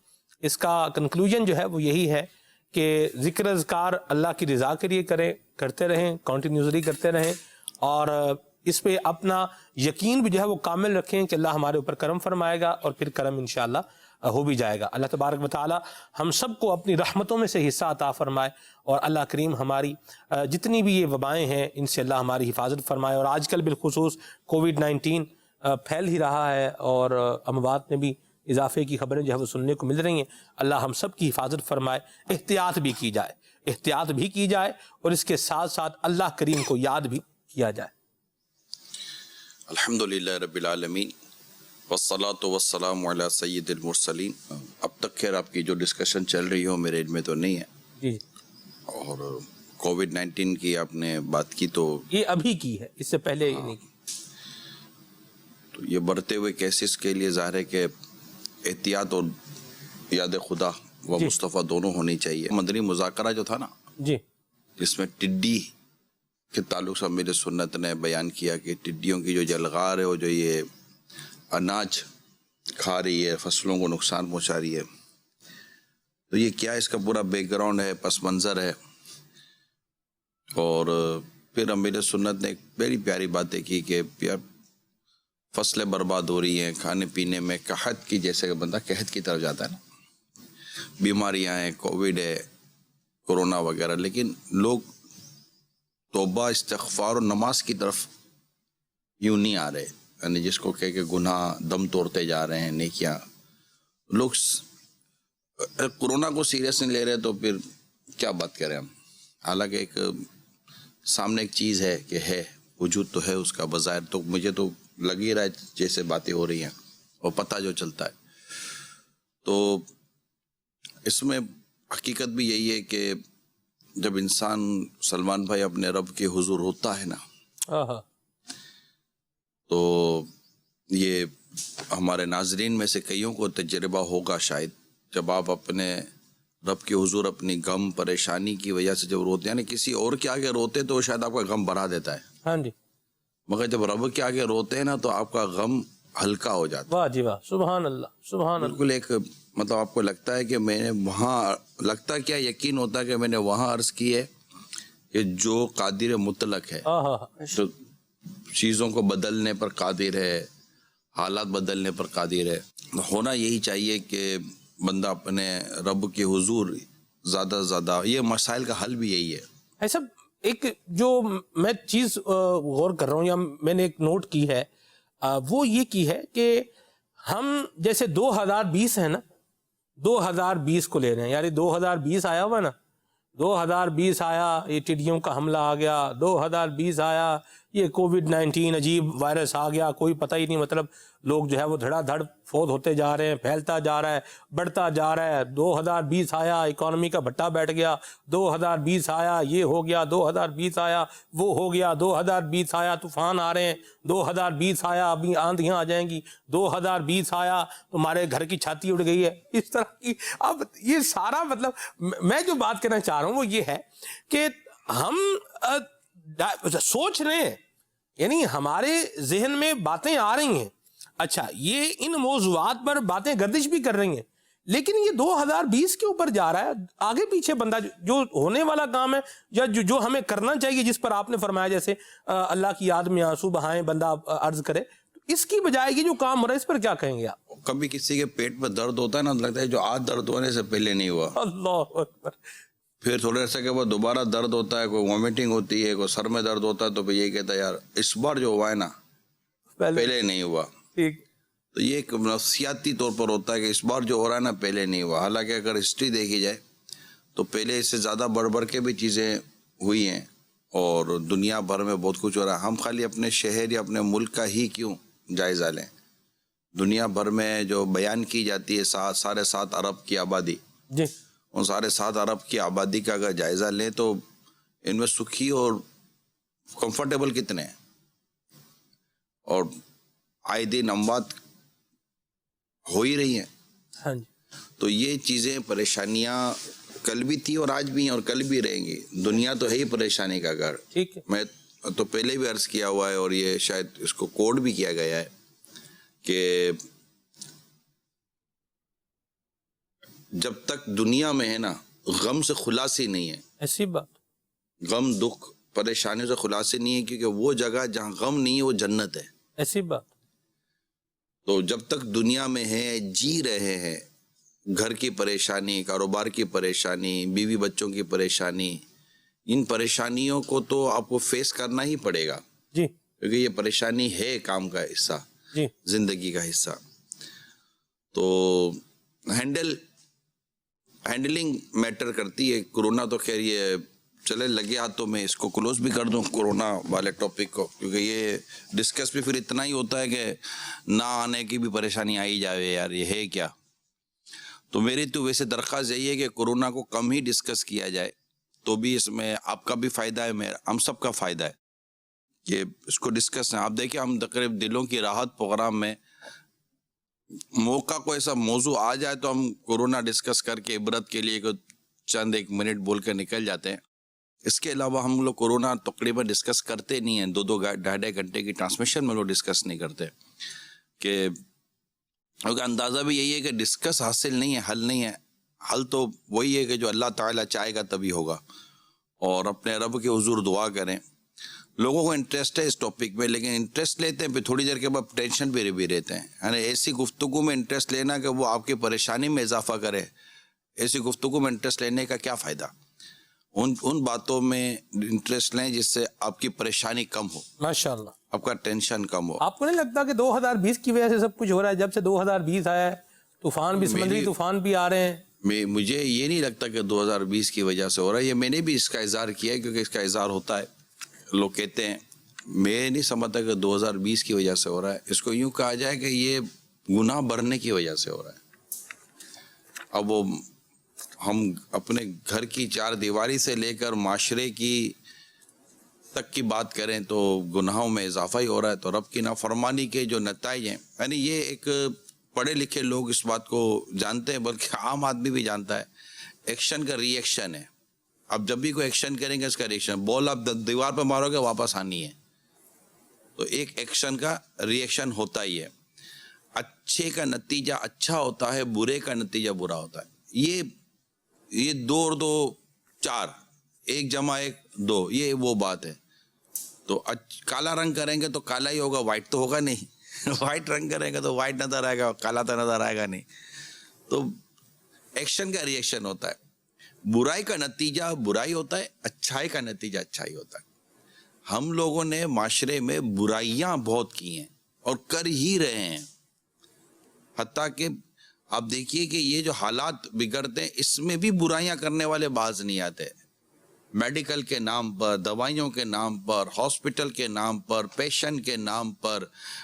اس کا کنکلوژن جو ہے وہ یہی ہے کہ ذکر اذکار اللہ کی رضا کے لیے کرتے رہیں، کنٹینیوسلی کرتے رہیں، اور اس پہ اپنا یقین بھی جو ہے وہ کامل رکھیں کہ اللہ ہمارے اوپر کرم فرمائے گا، اور پھر کرم انشاءاللہ ہو بھی جائے گا۔ اللہ تبارک و تعالی ہم سب کو اپنی رحمتوں میں سے حصہ عطا فرمائے، اور اللہ کریم ہماری جتنی بھی یہ وبائیں ہیں ان سے اللہ ہماری حفاظت فرمائے۔ اور آج کل بالخصوص کووڈ-19 پھیل ہی رہا ہے، اور اموات میں بھی اضافے کی خبریں جو ہے وہ سننے کو مل رہی ہیں۔ اللہ ہم سب کی حفاظت فرمائے، احتیاط بھی کی جائے، اور اس کے ساتھ ساتھ اللہ کریم کو یاد بھی کیا جائے۔ الحمدللہ رب العالمین، والصلاة والسلام علی سید المرسلین۔ اب تک خیر آپ کی جو ڈسکشن چل رہی ہو میرے علم میں تو نہیں ہے، اور کووڈ-19 کی آپ نے بات کی تو یہ ابھی کی ہے، اس سے پہلے نہیں کی۔ تو یہ بڑھتے ہوئے کیسز کے لیے ظاہر ہے کہ احتیاط اور یاد خدا و مصطفیٰ دونوں ہونی چاہیے۔ مدنی مذاکرہ جو تھا نا، جس میں ٹڈی کے تعلق سے امیر سنت نے بیان کیا کہ ٹڈیوں کی جو جلغار ہے، وہ جو یہ اناج کھا رہی ہے، فصلوں کو نقصان پہنچا رہی ہے، تو یہ کیا اس کا پورا بیک گراؤنڈ ہے، پس منظر ہے۔ اور پھر امیر سنت نے ایک بڑی پیاری باتیں کی کہ فصلیں برباد ہو رہی ہیں، کھانے پینے میں قحط کی، جیسے کہ بندہ قحط کی طرف جاتا ہے نا، بیماریاں ہیں، کووڈ ہے، کورونا وغیرہ، لیکن لوگ توبہ، استغفار اور نماز کی طرف یوں نہیں آ رہے، یعنی جس کو کہ گناہ دم توڑتے جا رہے ہیں، نیکیاں، لوگ کورونا کو سیریس نہیں لے رہے، تو پھر کیا بات کریں ہم؟ حالانکہ ایک سامنے ایک چیز ہے کہ ہے، وجود تو ہے اس کا بظاہر، تو مجھے تو لگ ہی رہا ہے جیسے باتیں ہو رہی ہیں اور پتہ جو چلتا ہے، تو اس میں حقیقت بھی یہی ہے کہ جب انسان سلمان بھائی اپنے رب کے حضور ہوتا ہے نا، تو یہ ہمارے ناظرین میں سے کئیوں کو تجربہ ہوگا شاید، جب آپ اپنے رب کے حضور اپنی غم پریشانی کی وجہ سے جب روتے ہیں، یعنی کسی اور کے آگے روتے تو شاید آپ کا غم بڑھا دیتا ہے، ہاں جی، مگر جب رب کے آگے روتے ہیں نا تو آپ کا غم ہلکا ہو جاتا ہے. واہ جی واہ، سبحان اللہ سبحان اللہ. بالکل ایک مطلب آپ کو لگتا ہے کہ میں نے وہاں لگتا کیا یقین ہوتا ہے کہ میں نے وہاں عرض کی ہے کہ جو قادر مطلق ہے، ہاں ہاں جو چیزوں کو بدلنے پر قادر ہے، حالات بدلنے پر قادر ہے. ہونا یہی چاہیے کہ بندہ اپنے رب کے حضور زیادہ سے زیادہ، یہ مسائل کا حل بھی یہی ہے. ایسا ایک جو میں چیز غور کر رہا ہوں یا میں نے ایک نوٹ کی ہے، وہ یہ کی ہے کہ ہم جیسے 2020 ہے نا، 2020 کو لے رہے ہیں، یعنی 2020 آیا ہوا نا، 2020 آیا، یہ ٹڈیوں کا حملہ آ گیا، 2020 آیا، یہ کووڈ-19 عجیب وائرس آ گیا، کوئی پتہ ہی نہیں، مطلب لوگ جو ہے وہ دھڑا دھڑ فوت ہوتے جا رہے ہیں، پھیلتا جا رہا ہے، بڑھتا جا رہا ہے. 2020 آیا، اکانومی کا بھٹا بیٹھ گیا. 2020 آیا، یہ ہو گیا. 2020 آیا، وہ ہو گیا. 2020 آیا، طوفان آ رہے ہیں. 2020 آیا، ابھی آندھیاں آ جائیں گی. 2020 آیا، تمہارے گھر کی چھاتی اڑ گئی ہے. اس طرح کی اب یہ سارا مطلب میں جو بات کرنا چاہ رہا ہوں وہ یہ ہے کہ ہم سوچ رہے ہیں، یعنی ہمارے ذہن میں باتیں آ رہی ہیں، اچھا یہ ان موضوعات پر باتیں گردش بھی کر رہی ہیں، لیکن یہ 2020 کے اوپر جا رہا ہے. آگے پیچھے بندہ جو ہونے والا کام ہے یا جو ہمیں کرنا چاہیے، جس پر آپ نے فرمایا جیسے اللہ کی یاد میں آنسو بہائیں بندہ عرض کرے، تو اس کی بجائے یہ جو کام ہو رہا ہے اس پر کیا کہیں گے آپ؟ کبھی کسی کے پیٹ میں درد ہوتا ہے نا، لگتا ہے جو آج درد ہونے سے پہلے نہیں ہوا، اللہ اکبر. پھر تھوڑے عرصے کے بعد دوبارہ درد ہوتا ہے، کوئی وومیٹنگ ہوتی ہے، کوئی سر میں درد ہوتا ہے، تو پھر یہ کہتا ہے یار اس بار جو ہوا ہے نا پہلے نہیں ہوا. ٹھیک. تو یہ ایک نفسیاتی طور پر ہوتا ہے کہ اس بار جو ہو رہا ہے نا پہلے نہیں ہوا. حالانکہ اگر ہسٹری دیکھی جائے تو پہلے اس سے زیادہ بڑھ بڑھ کے بھی چیزیں ہوئی ہیں اور دنیا بھر میں بہت کچھ ہو رہا ہے. ہم خالی اپنے شہر یا اپنے ملک کا ہی کیوں جائزہ لیں؟ دنیا بھر میں جو بیان کی جاتی ہے 7.5 ارب کی آبادی، جی، ان 7.5 ارب کی آبادی کا اگر جائزہ لیں تو ان میں سکھی اور کمفرٹیبل کتنے ہیں، اور آئے دن اموات ہو ہی رہی ہیں. ہاں جی. تو یہ چیزیں پریشانیاں کل بھی تھی اور آج بھی ہیں اور کل بھی رہیں گی. دنیا تو ہے ہی پریشانی کا گھر. ٹھیک ہے. میں تو پہلے بھی عرض کیا ہوا ہے اور یہ شاید اس کو کوڈ بھی کیا گیا ہے کہ جب تک دنیا میں ہے نا غم سے خلاصی نہیں ہے، ایسی بات. غم دکھ پریشانیوں سے خلاصی نہیں ہے، کیونکہ وہ جگہ جہاں غم نہیں ہے وہ جنت ہے. ایسی بات. تو جب تک دنیا میں ہے، جی رہے ہیں، گھر کی پریشانی، کاروبار کی پریشانی، بیوی بچوں کی پریشانی، ان پریشانیوں کو تو آپ کو فیس کرنا ہی پڑے گا. جی. کیونکہ یہ پریشانی ہے کام کا حصہ، جی. زندگی کا حصہ. تو ہینڈلنگ میٹر کرتی ہے. کورونا تو خیر یہ چلے لگے ہاتھ، تو میں اس کو کلوز بھی کر دوں کورونا والے ٹاپک کو، کیونکہ یہ ڈسکس بھی پھر اتنا ہی ہوتا ہے کہ نہ آنے کی بھی پریشانی آئی جاوے یار یہ ہے کیا. تو میری تو ویسے درخواست یہی ہے کہ کورونا کو کم ہی ڈسکس کیا جائے، تو بھی اس میں آپ کا بھی فائدہ ہے، ہم سب کا فائدہ ہے کہ اس کو ڈسکس ہیں. آپ دیکھیں ہم تقریب دلوں کی راحت پروگرام میں موقع کو ایسا موضوع آ جائے تو ہم کورونا ڈسکس کر کے عبرت کے لیے چند 1 منٹ بول کر نکل جاتے ہیں. اس کے علاوہ ہم لوگ کورونا تقریباً ڈسکس کرتے نہیں ہیں. 2-2 گھنٹے کی ٹرانسمیشن میں لوگ ڈسکس نہیں کرتے، کہ کیونکہ اندازہ بھی یہی ہے کہ ڈسکس حاصل نہیں ہے، حل نہیں ہے. حل تو وہی ہے کہ جو اللہ تعالیٰ چاہے گا تبھی ہوگا. اور اپنے رب کے حضور دعا کریں. لوگوں کو انٹرسٹ ہے اس ٹاپک میں، لیکن انٹرسٹ لیتے ہیں پھر تھوڑی دیر کے بعد ٹینشن پہ بھی رہتے ہیں. یعنی ایسی گفتگو میں انٹرسٹ لینا کہ وہ آپ کی پریشانی میں اضافہ کرے، ایسی گفتگو میں انٹرسٹ لینے کا کیا فائدہ؟ ان باتوں میں انٹرسٹ لیں جس سے آپ کی پریشانی کم ہو، ماشاءاللہ آپ کا ٹینشن کم ہو. آپ کو نہیں لگتا کہ 2020 کی وجہ سے سب کچھ ہو رہا ہے؟ جب سے 2020 آیا ہے طوفان بھی، سمندری طوفان بھی آ رہے ہیں. مجھے یہ نہیں لگتا کہ 2020 کی وجہ سے ہو رہا ہے. یہ میں نے بھی اس کا اظہار کیا ہے، کیونکہ اس کا اظہار ہوتا ہے، لوگ کہتے ہیں. میں نہیں سمجھتا کہ 2020 کی وجہ سے ہو رہا ہے. اس کو یوں کہا جائے کہ یہ گناہ بڑھنے کی وجہ سے ہو رہا ہے. اب وہ ہم اپنے گھر کی 4 دیواری سے لے کر معاشرے کی تک کی بات کریں تو گناہوں میں اضافہ ہی ہو رہا ہے. تو رب کی نافرمانی کے جو نتائج ہیں، یعنی یہ ایک پڑھے لکھے لوگ اس بات کو جانتے ہیں، بلکہ عام آدمی بھی جانتا ہے. ایکشن کا ری ایکشن ہے. اب جب بھی کوئی ایکشن کریں گے اس کا ری ایکشن، بال آپ دیوار پہ مارو گے واپس آنی ہے. تو ایک ایکشن کا ریئیکشن ہوتا ہی ہے. اچھے کا نتیجہ اچھا ہوتا ہے, برے کا نتیجہ برا ہوتا ہے. یہ 2 اور 2 4, 1 جمع 1 2, یہ وہ بات ہے. تو کالا رنگ کریں گے تو کالا ہی ہوگا, وائٹ تو ہوگا نہیں. وائٹ رنگ کریں گے تو وائٹ نظر آئے گا, کالا تو نظر آئے گا نہیں. تو ایکشن کا ریئیکشن ہوتا ہے. برائی کا نتیجہ برائی ہوتا ہے, اچھائی کا نتیجہ اچھائی ہوتا ہے. ہم لوگوں نے معاشرے میں برائیاں بہت کی ہیں اور کر ہی رہے ہیں. حتیٰ کہ آپ دیکھیے کہ یہ جو حالات بگڑتے ہیں اس میں بھی برائیاں کرنے والے باز نہیں آتے. میڈیکل کے نام پر, دوائیوں کے نام پر, ہاسپٹل کے نام پر, پیشنٹ کے نام پر,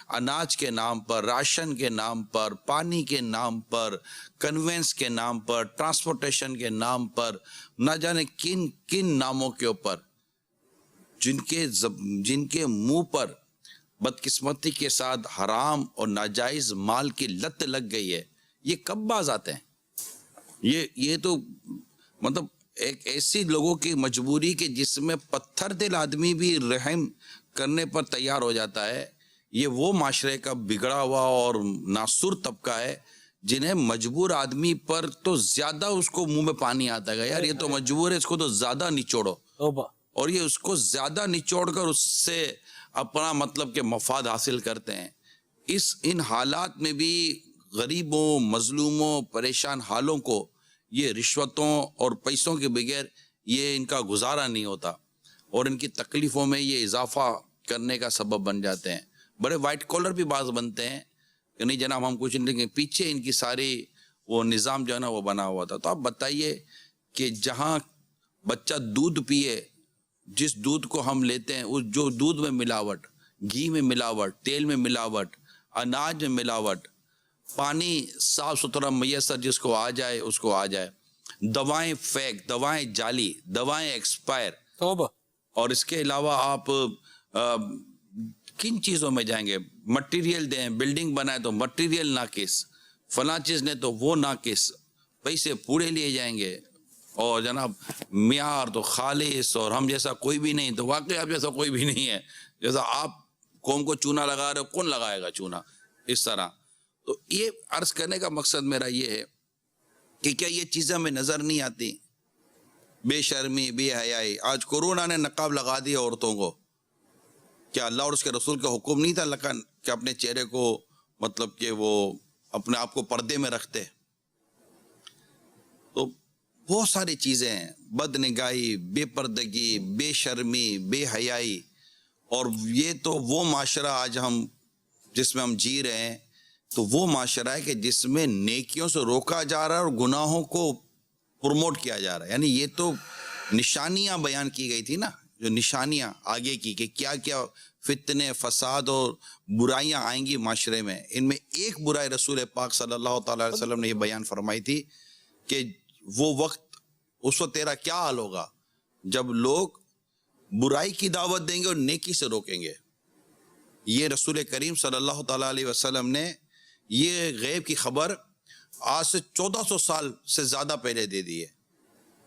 اناج کے نام پر, راشن کے نام پر, پانی کے نام پر, کنوینس کے نام پر, ٹرانسپورٹیشن کے نام پر, نہ جانے کن کن ناموں کے اوپر, جن کے منہ پر بدقسمتی کے ساتھ حرام اور ناجائز مال کی لت لگ گئی ہے. یہ کب باز آتے ہیں؟ یہ تو مطلب ایک ایسی لوگوں کی مجبوری کہ جس میں پتھر دل آدمی بھی رحم کرنے پر تیار ہو جاتا ہے. یہ وہ معاشرے کا بگڑا ہوا اور ناسور طبقہ ہے جنہیں مجبور آدمی پر تو زیادہ اس کو منہ میں پانی آتا ہے, یار یہ تو مجبور ہے, اس کو تو زیادہ نچوڑو. اور یہ اس کو زیادہ نچوڑ کر اس سے اپنا مطلب کہ مفاد حاصل کرتے ہیں. ان حالات میں بھی غریبوں, مظلوموں, پریشان حالوں کو یہ رشوتوں اور پیسوں کے بغیر یہ ان کا گزارا نہیں ہوتا, اور ان کی تکلیفوں میں یہ اضافہ کرنے کا سبب بن جاتے ہیں. بڑے وائٹ کالر بھی بعض بنتے ہیں کہ نہیں جناب ہم کچھ نہیں, پیچھے ان کی ساری وہ نظام جو ہے نا وہ بنا ہوا تھا. تو آپ بتائیے کہ جہاں بچہ دودھ پیے, جس دودھ کو ہم لیتے ہیں, اس جو دودھ میں ملاوٹ, گھی میں ملاوٹ, تیل میں ملاوٹ, اناج میں ملاوٹ, پانی صاف ستھرا میسر جس کو آ جائے اس کو آ جائے, دوائیں فیک, دوائیں جعلی, دوائیں ایکسپائر. اور اس کے علاوہ آپ کن چیزوں میں جائیں گے, مٹیریل دیں, بلڈنگ بنائے تو مٹیریل ناقص, فلاں چیز نے تو وہ ناقص, پیسے پورے لیے جائیں گے. اور جناب معیار تو خالص, اور ہم جیسا کوئی بھی نہیں. تو واقعی آپ جیسا کوئی بھی نہیں ہے, جیسا آپ قوم کو چونا لگا رہے ہو, کون لگائے گا چونا اس طرح. تو یہ عرض کرنے کا مقصد میرا یہ ہے کہ کیا یہ چیزیں ہمیں نظر نہیں آتی؟ بے شرمی, بے حیائی. آج کورونا نے نقاب لگا دیا عورتوں کو. کیا اللہ اور اس کے رسول کا حکم نہیں تھا کہ اپنے چہرے کو مطلب کہ وہ اپنے آپ کو پردے میں رکھتے؟ تو بہت ساری چیزیں ہیں, بد نگاہی, بے پردگی, بے شرمی, بے حیائی. اور یہ تو وہ معاشرہ آج ہم جس میں ہم جی رہے ہیں, تو وہ معاشرہ ہے کہ جس میں نیکیوں سے روکا جا رہا ہے اور گناہوں کو پروموٹ کیا جا رہا ہے. یعنی یہ تو نشانیاں بیان کی گئی تھی نا, جو نشانیاں آگے کی کہ کیا کیا فتنے, فساد اور برائیاں آئیں گی معاشرے میں. ان میں ایک برائی رسول پاک صلی اللہ تعالی علیہ وسلم نے یہ بیان فرمائی تھی کہ وہ وقت, اس وقت تیرا کیا حال ہوگا جب لوگ برائی کی دعوت دیں گے اور نیکی سے روکیں گے. یہ رسول کریم صلی اللہ تعالی علیہ وسلم نے یہ غیب کی خبر آج سے 1400 سال سے زیادہ پہلے دے دی ہے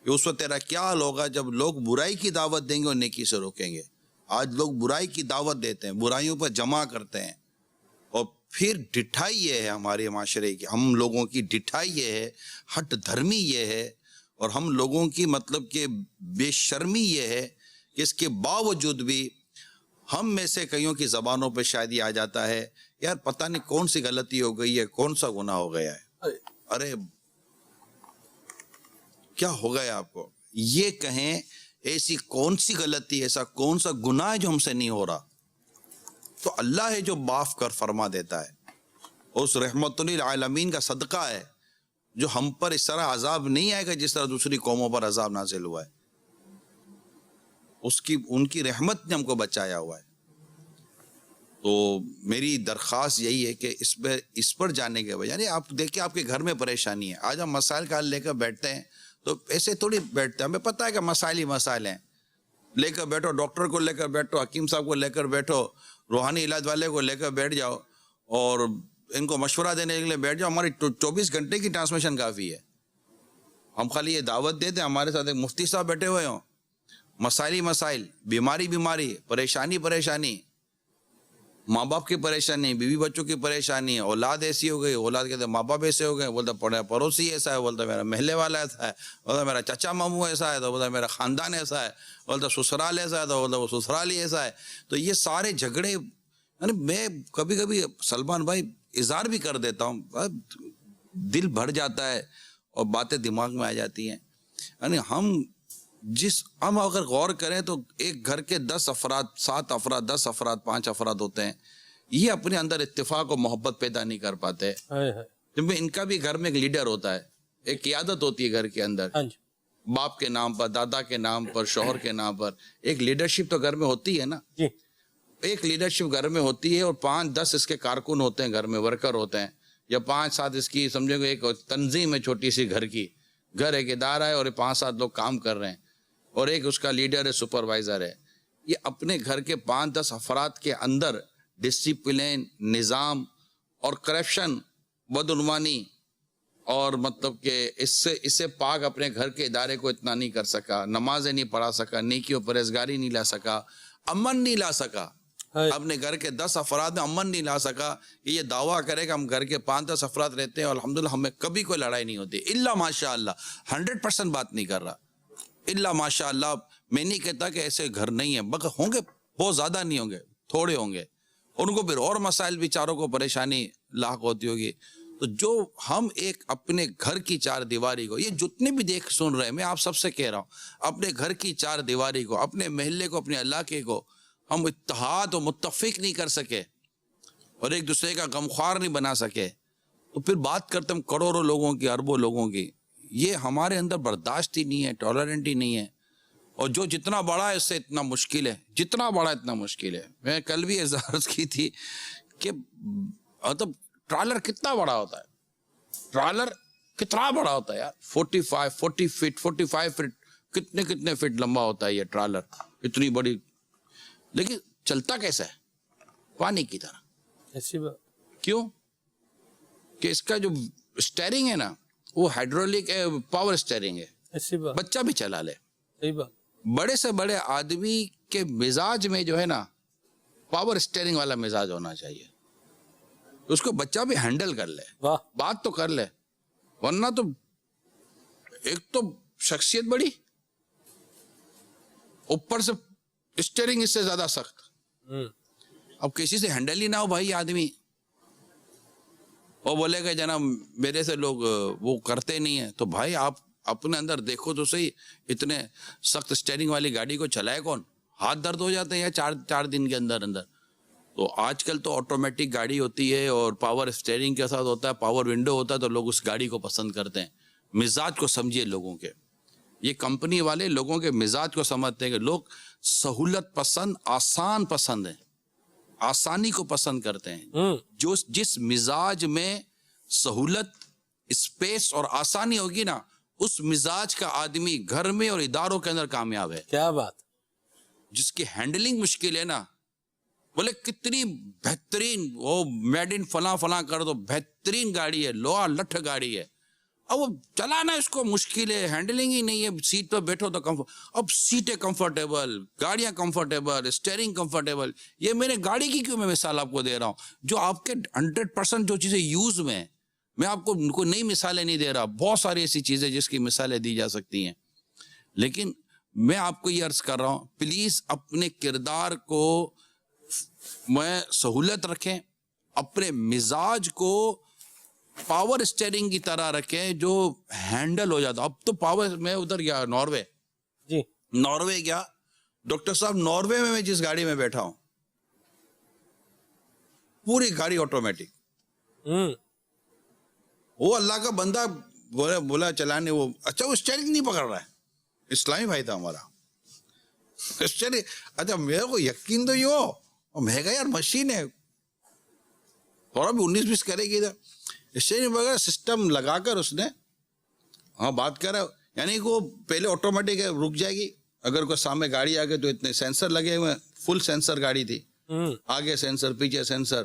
کہ اس وقت تیرا کیا حال ہوگا جب لوگ برائی کی دعوت دیں گے اور نیکی سے روکیں گے. آج لوگ برائی کی دعوت دیتے ہیں, برائیوں پر جمع کرتے ہیں, اور پھر ڈٹھائی یہ ہے ہمارے معاشرے کی, ہم لوگوں کی ڈٹھائی یہ ہے, ہٹ دھرمی یہ ہے, اور ہم لوگوں کی مطلب کہ بے شرمی یہ ہے کہ اس کے باوجود بھی ہم میں سے کئیوں کی زبانوں پہ شاید یہ آ جاتا ہے یار پتہ نہیں کون سی غلطی ہو گئی ہے, کون سا گناہ ہو گیا ہے. ارے کیا ہو گیا آپ کو؟ یہ کہیں ایسی کون سی غلطی, ایسا کون سا گناہ ہے جو ہم سے نہیں ہو رہا؟ تو اللہ ہے جو معاف کر فرما دیتا ہے. اس رحمت للعالمین کا صدقہ ہے جو ہم پر اس طرح عذاب نہیں آئے گا جس طرح دوسری قوموں پر عذاب نازل ہوا ہے. ان کی رحمت نے ہم کو بچایا ہوا ہے. تو میری درخواست یہی ہے کہ اس پر جانے کے بجائے, یعنی آپ دیکھیں آپ کے گھر میں پریشانی ہے, آج ہم مسائل کا حل لے کر بیٹھتے ہیں تو ایسے تھوڑی بیٹھتے ہیں, ہمیں پتہ ہے کہ مسائل ہی مسائل ہیں, لے کر بیٹھو, ڈاکٹر کو لے کر بیٹھو, حکیم صاحب کو لے کر بیٹھو, روحانی علاج والے کو لے کر بیٹھ جاؤ اور ان کو مشورہ دینے کے لیے بیٹھ جاؤ. ہماری 24 گھنٹے کی ٹرانسمیشن کافی ہے. ہم خالی یہ دعوت دیتے ہیں, ہمارے ساتھ ایک مفتی صاحب بیٹھے ہوئے ہوں, مسائل ہی مسائل, بیماری بیماری, پریشانی پریشانی. ماں باپ کی پریشانی, بیوی بچوں کی پریشانی, اولاد ایسی ہو گئی, اولاد کہتے ماں باپ ایسے ہو گئے, بولتا پڑے پڑوسی ایسا ہے, بولتا میرا محلے والا ایسا ہے, بولتا میرا چچا ماموں ایسا ہے, تو بولتا میرا خاندان ایسا ہے, بولتا سسرال ایسا ہے, تو بولتا وہ سسرال ہی ایسا ہے. تو یہ سارے جھگڑے, یعنی میں کبھی کبھی سلمان بھائی اظہار بھی کر دیتا ہوں, دل بھر جاتا ہے اور باتیں دماغ میں آ جاتی ہیں. یعنی ہم اگر غور کریں تو ایک گھر کے 10 افراد, 7 افراد, 10 افراد, 5 افراد ہوتے ہیں, یہ اپنے اندر اتفاق اور محبت پیدا نہیں کر پاتے. کیونکہ ان کا بھی گھر میں ایک لیڈر ہوتا ہے, ایک قیادت ہوتی ہے گھر کے اندر, باپ کے نام پر, دادا کے نام پر, شوہر کے نام پر ایک لیڈرشپ تو گھر میں ہوتی ہے نا. ایک لیڈرشپ گھر میں ہوتی ہے اور 5-10 اس کے کارکن ہوتے ہیں گھر میں, ورکر ہوتے ہیں, یا 5-7 اس کی سمجھے ایک تنظیم ہے چھوٹی سی گھر کی. گھر ایک ادارہ ہے اور 5-7 لوگ کام کر رہے ہیں, اور ایک اس کا لیڈر ہے, سپروائزر ہے. یہ اپنے گھر کے 5-10 افراد کے اندر ڈسپلن, نظام اور کرپشن, بدعنوانی اور مطلب کہ اس سے پاک اپنے گھر کے ادارے کو اتنا نہیں کر سکا, نمازیں نہیں پڑھا سکا, نیکی و پرہیزگاری نہیں لا سکا, امن نہیں لا سکا, اپنے گھر کے 10 افراد میں امن نہیں لا سکا کہ یہ دعویٰ کرے کہ ہم گھر کے 5-10 افراد رہتے ہیں اور الحمدللہ ہمیں کبھی کوئی لڑائی نہیں ہوتی, الا ماشاء اللہ. 100% بات نہیں کر رہا, الا ماشاء اللہ. میں نہیں کہتا کہ ایسے گھر نہیں ہیں, مگر ہوں گے, بہت زیادہ نہیں ہوں گے, تھوڑے ہوں گے, ان کو پھر اور مسائل بیچاروں کو پریشانی لاحق ہوتی ہوگی. تو جو ہم ایک اپنے گھر کی 4 دیواری کو, یہ جتنے بھی دیکھ سن رہے ہیں, میں آپ سب سے کہہ رہا ہوں, اپنے گھر کی 4 دیواری کو, اپنے محلے کو, اپنے علاقے کو ہم اتحاد و متفق نہیں کر سکے اور ایک دوسرے کا غمخوار نہیں بنا سکے, تو پھر بات کرتے ہم کروڑوں لوگوں کی, اربوں لوگوں کی. یہ ہمارے اندر برداشت ہی نہیں ہے, ٹالرنٹ ہی نہیں ہے. اور جو جتنا بڑا ہے اس سے اتنا مشکل ہے, جتنا بڑا اتنا مشکل ہے. میں کل بھی عرض کی تھی کہ مطلب ٹرالر کتنا بڑا ہوتا ہے, ٹرالر کتنا بڑا ہوتا ہے یار, 40 فٹ 45 فٹ, کتنے فٹ لمبا ہوتا ہے یہ ٹرالر, اتنی بڑی. لیکن چلتا کیسا ہے؟ پانی کی طرح. ایسی بات کیوں کہ اس کا جو اسٹیئرنگ ہے نا وہ ہائیڈرولک پاور اسٹیئرنگ ہے, ایسی بات بچہ بھی چلا لے. صحیح بات. بڑے سے بڑے آدمی کے مزاج میں جو ہے نا پاور اسٹیئرنگ والا مزاج ہونا چاہیے, اس کو بچہ بھی ہینڈل کر لے, واہ, بات تو کر لے. ورنہ تو ایک تو شخصیت بڑی, اوپر سے اسٹیئرنگ اس سے زیادہ سخت. اب کسی سے ہینڈل ہی نہ ہو بھائی آدمی, اور بولے گا جناب میرے سے لوگ وہ کرتے نہیں ہیں, تو بھائی آپ اپنے اندر دیکھو تو صحیح, اتنے سخت اسٹیئرنگ والی گاڑی کو چلائے کون؟ ہاتھ درد ہو جاتے ہیں یا 4 دن کے اندر. تو آج کل تو آٹومیٹک گاڑی ہوتی ہے اور پاور اسٹیئرنگ کے ساتھ ہوتا ہے, پاور ونڈو ہوتا ہے, تو لوگ اس گاڑی کو پسند کرتے ہیں. مزاج کو سمجھیے لوگوں کے, یہ کمپنی والے لوگوں کے مزاج کو سمجھتے ہیں کہ لوگ سہولت پسند, آسان پسند ہیں, آسانی کو پسند کرتے ہیں. جس مزاج میں سہولت, اسپیس اور آسانی ہوگی نا, اس مزاج کا آدمی گھر میں اور اداروں کے اندر کامیاب ہے. کیا بات. جس کی ہینڈلنگ مشکل ہے نا, بولے کتنی بہترین وہ میڈ ان فلاں کر دو, بہترین گاڑی ہے, لوہا لٹھ گاڑی ہے, اب وہ چلانا اس کو مشکل ہے, ہینڈلنگ ہی نہیں ہے, سیٹ پہ بیٹھو تو کمفرٹ. اب سیٹیں کمفرٹیبل, گاڑیاں کمفرٹیبل, اسٹیئرنگ کمفرٹیبل. یہ میں نے گاڑی کی کیوں میں مثال آپ کو دے رہا ہوں, جو آپ کے 100% جو چیزیں یوز میں, میں آپ کو کوئی نئی مثالیں نہیں دے رہا, بہت ساری ایسی چیزیں جس کی مثالیں دی جا سکتی ہیں. لیکن میں آپ کو یہ عرض کر رہا ہوں, پلیز اپنے کردار کو میں سہولت رکھیں, اپنے مزاج کو پاور اسٹیئرنگ کی طرح رکھیں جو ہینڈل ہو جاتا. اب تو پاور, میں ادھر گیا ناروے, جی ناروے گیا ڈاکٹر صاحب, ناروے میں جس گاڑی میں بیٹھا ہوں پوری گاڑی آٹومیٹک. وہ اللہ کا بندہ بولا چلانے, وہ اچھا وہ اسٹیئرنگ نہیں پکڑ رہا ہے, اسلامی بھائی تھا ہمارا. اچھا میرے کو یقین تو یہ ہو, میں کہا یار مشین ہے, تھوڑا بھی 19-20 کرے گی ادھر, اسٹیئرنگ وغیرہ سسٹم لگا کر اس نے, ہاں بات کر رہا ہے, یعنی کہ وہ پہلے آٹومیٹک ہے, رک جائے گی, اگر کوئی سامنے گاڑی آگے تو اتنے سینسر لگے ہوئے, فل سینسر گاڑی تھی, آگے سینسر, پیچھے سینسر,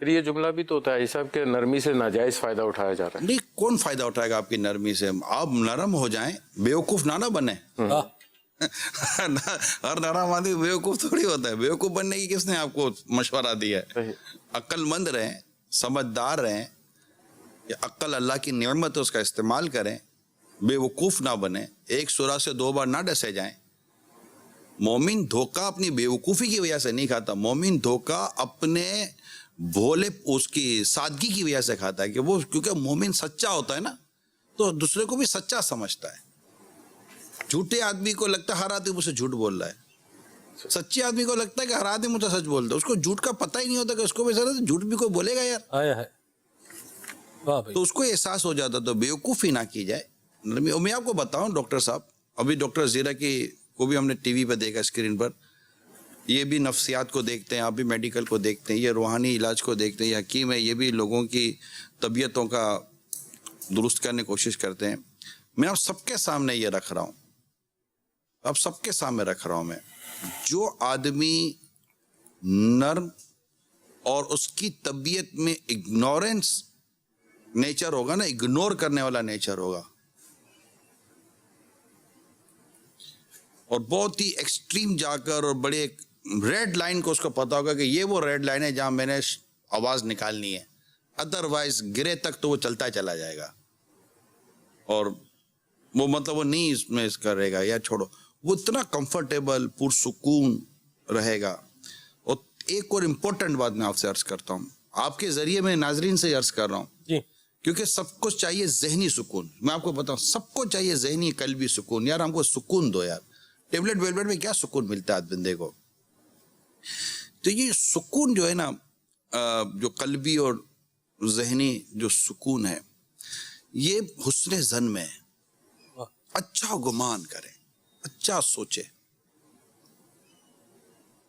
پھر یہ جملہ بھی تو ہوتا ہے صاحب کہ نرمی سے ناجائز فائدہ اٹھایا جا رہا ہے. نہیں کون فائدہ اٹھائے گا آپ کی نرمی سے؟ آپ نرم ہو جائیں, بیوقوف نہ بنے. ہر نرم آدمی بیوقوف تھوڑی ہوتا ہے. بیوقوف بننے کی کس نے آپ کو مشورہ دیا ہے؟ عقل مند رہیں, سمجھدار رہیں, عقل اللہ کی نعمت ہے اس کا استعمال کریں, بے وقوف نہ بنیں, ایک سورہ سے 2 بار نہ ڈسے جائیں. مومن دھوکہ اپنی بے وقوفی کی وجہ سے نہیں کھاتا, مومن دھوکہ اپنے بھولے اس کی سادگی کی وجہ سے کھاتا ہے, کہ وہ کیونکہ مومن سچا ہوتا ہے نا تو دوسرے کو بھی سچا سمجھتا ہے. جھوٹے آدمی کو لگتا ہے ہر آدمی مجھ سے جھوٹ بول رہا ہے, سچے آدمی کو لگتا ہے کہ ہر آدمی مجھ سے سچ بولتا ہے. اس کو جھوٹ کا پتہ ہی نہیں ہوتا کہ اس کو بھی ضرورت جھوٹ بھی کوئی بولے گا یار, تو اس کو احساس ہو جاتا. تو بیوقوفی نہ کی جائے. میں آپ کو بتاؤں ڈاکٹر صاحب, ابھی ڈاکٹر زیرہ کی کو بھی ہم نے ٹی وی پہ دیکھا اسکرین پر, یہ بھی نفسیات کو دیکھتے ہیں, آپ بھی میڈیکل کو دیکھتے ہیں, یہ روحانی علاج کو دیکھتے ہیں, یہ حکیم ہے, یہ بھی لوگوں کی طبیعتوں کا درست کرنے کی کوشش کرتے ہیں. میں آپ سب کے سامنے یہ رکھ رہا ہوں, اب سب کے سامنے رکھ رہا ہوں میں, جو آدمی نرم اور اس کی طبیعت میں اگنورنس نیچر ہوگا نا, اگنور کرنے والا نیچر ہوگا, اور بہت ہی ایکسٹریم جا کر اور بڑے ریڈ لائن کو اس کو پتا ہوگا کہ یہ وہ ریڈ لائن ہے جہاں میں نے آواز نکالنی ہے, ادروائز گرے تک تو وہ چلتا چلا جائے گا, اور وہ مطلب وہ نہیں اس میں اس کرے گا یا چھوڑو, وہ اتنا کمفرٹیبل پرسکون رہے گا. اور ایک اور امپورٹنٹ بات میں آپ سے عرض کرتا ہوں, آپ کے ذریعے میں ناظرین سے عرض کر رہا ہوں, کیونکہ سب کو چاہیے ذہنی سکون. میں آپ کو بتاؤں سب کو چاہیے ذہنی قلبی سکون. یار ہم کو سکون دو یار, ٹیبلٹ ویبلٹ میں کیا سکون ملتا ہے بندے کو. تو یہ سکون جو ہے نا, جو قلبی اور ذہنی جو سکون ہے, یہ حسن ظن میں ہے. اچھا گمان کریں, اچھا سوچے,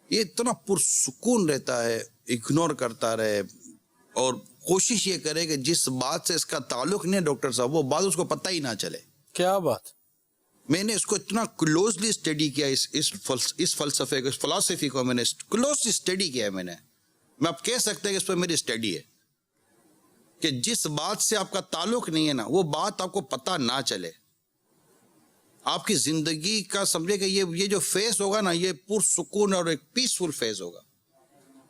یہ اتنا پرسکون رہتا ہے, اگنور کرتا رہے, اور کوشش یہ کرے کہ جس بات سے اس کا تعلق نہیں ہے ڈاکٹر صاحب, وہ بات اس کو پتہ ہی نہ چلے. کیا بات. میں نے اس کو اتنا کلوزلی اسٹڈی کیا, اس فلسفے کو, اس فلسفی کو میں نے کلوزلی اسٹڈی کیا ہے. میں آپ کہہ سکتے ہیں کہ اس پہ میری اسٹڈی ہے, کہ جس بات سے آپ کا تعلق نہیں ہے نا, وہ بات آپ کو پتہ نہ چلے. آپ کی زندگی کا سمجھے کہ یہ جو فیز ہوگا نا, یہ پرسکون اور ایک پیسفل فیز ہوگا.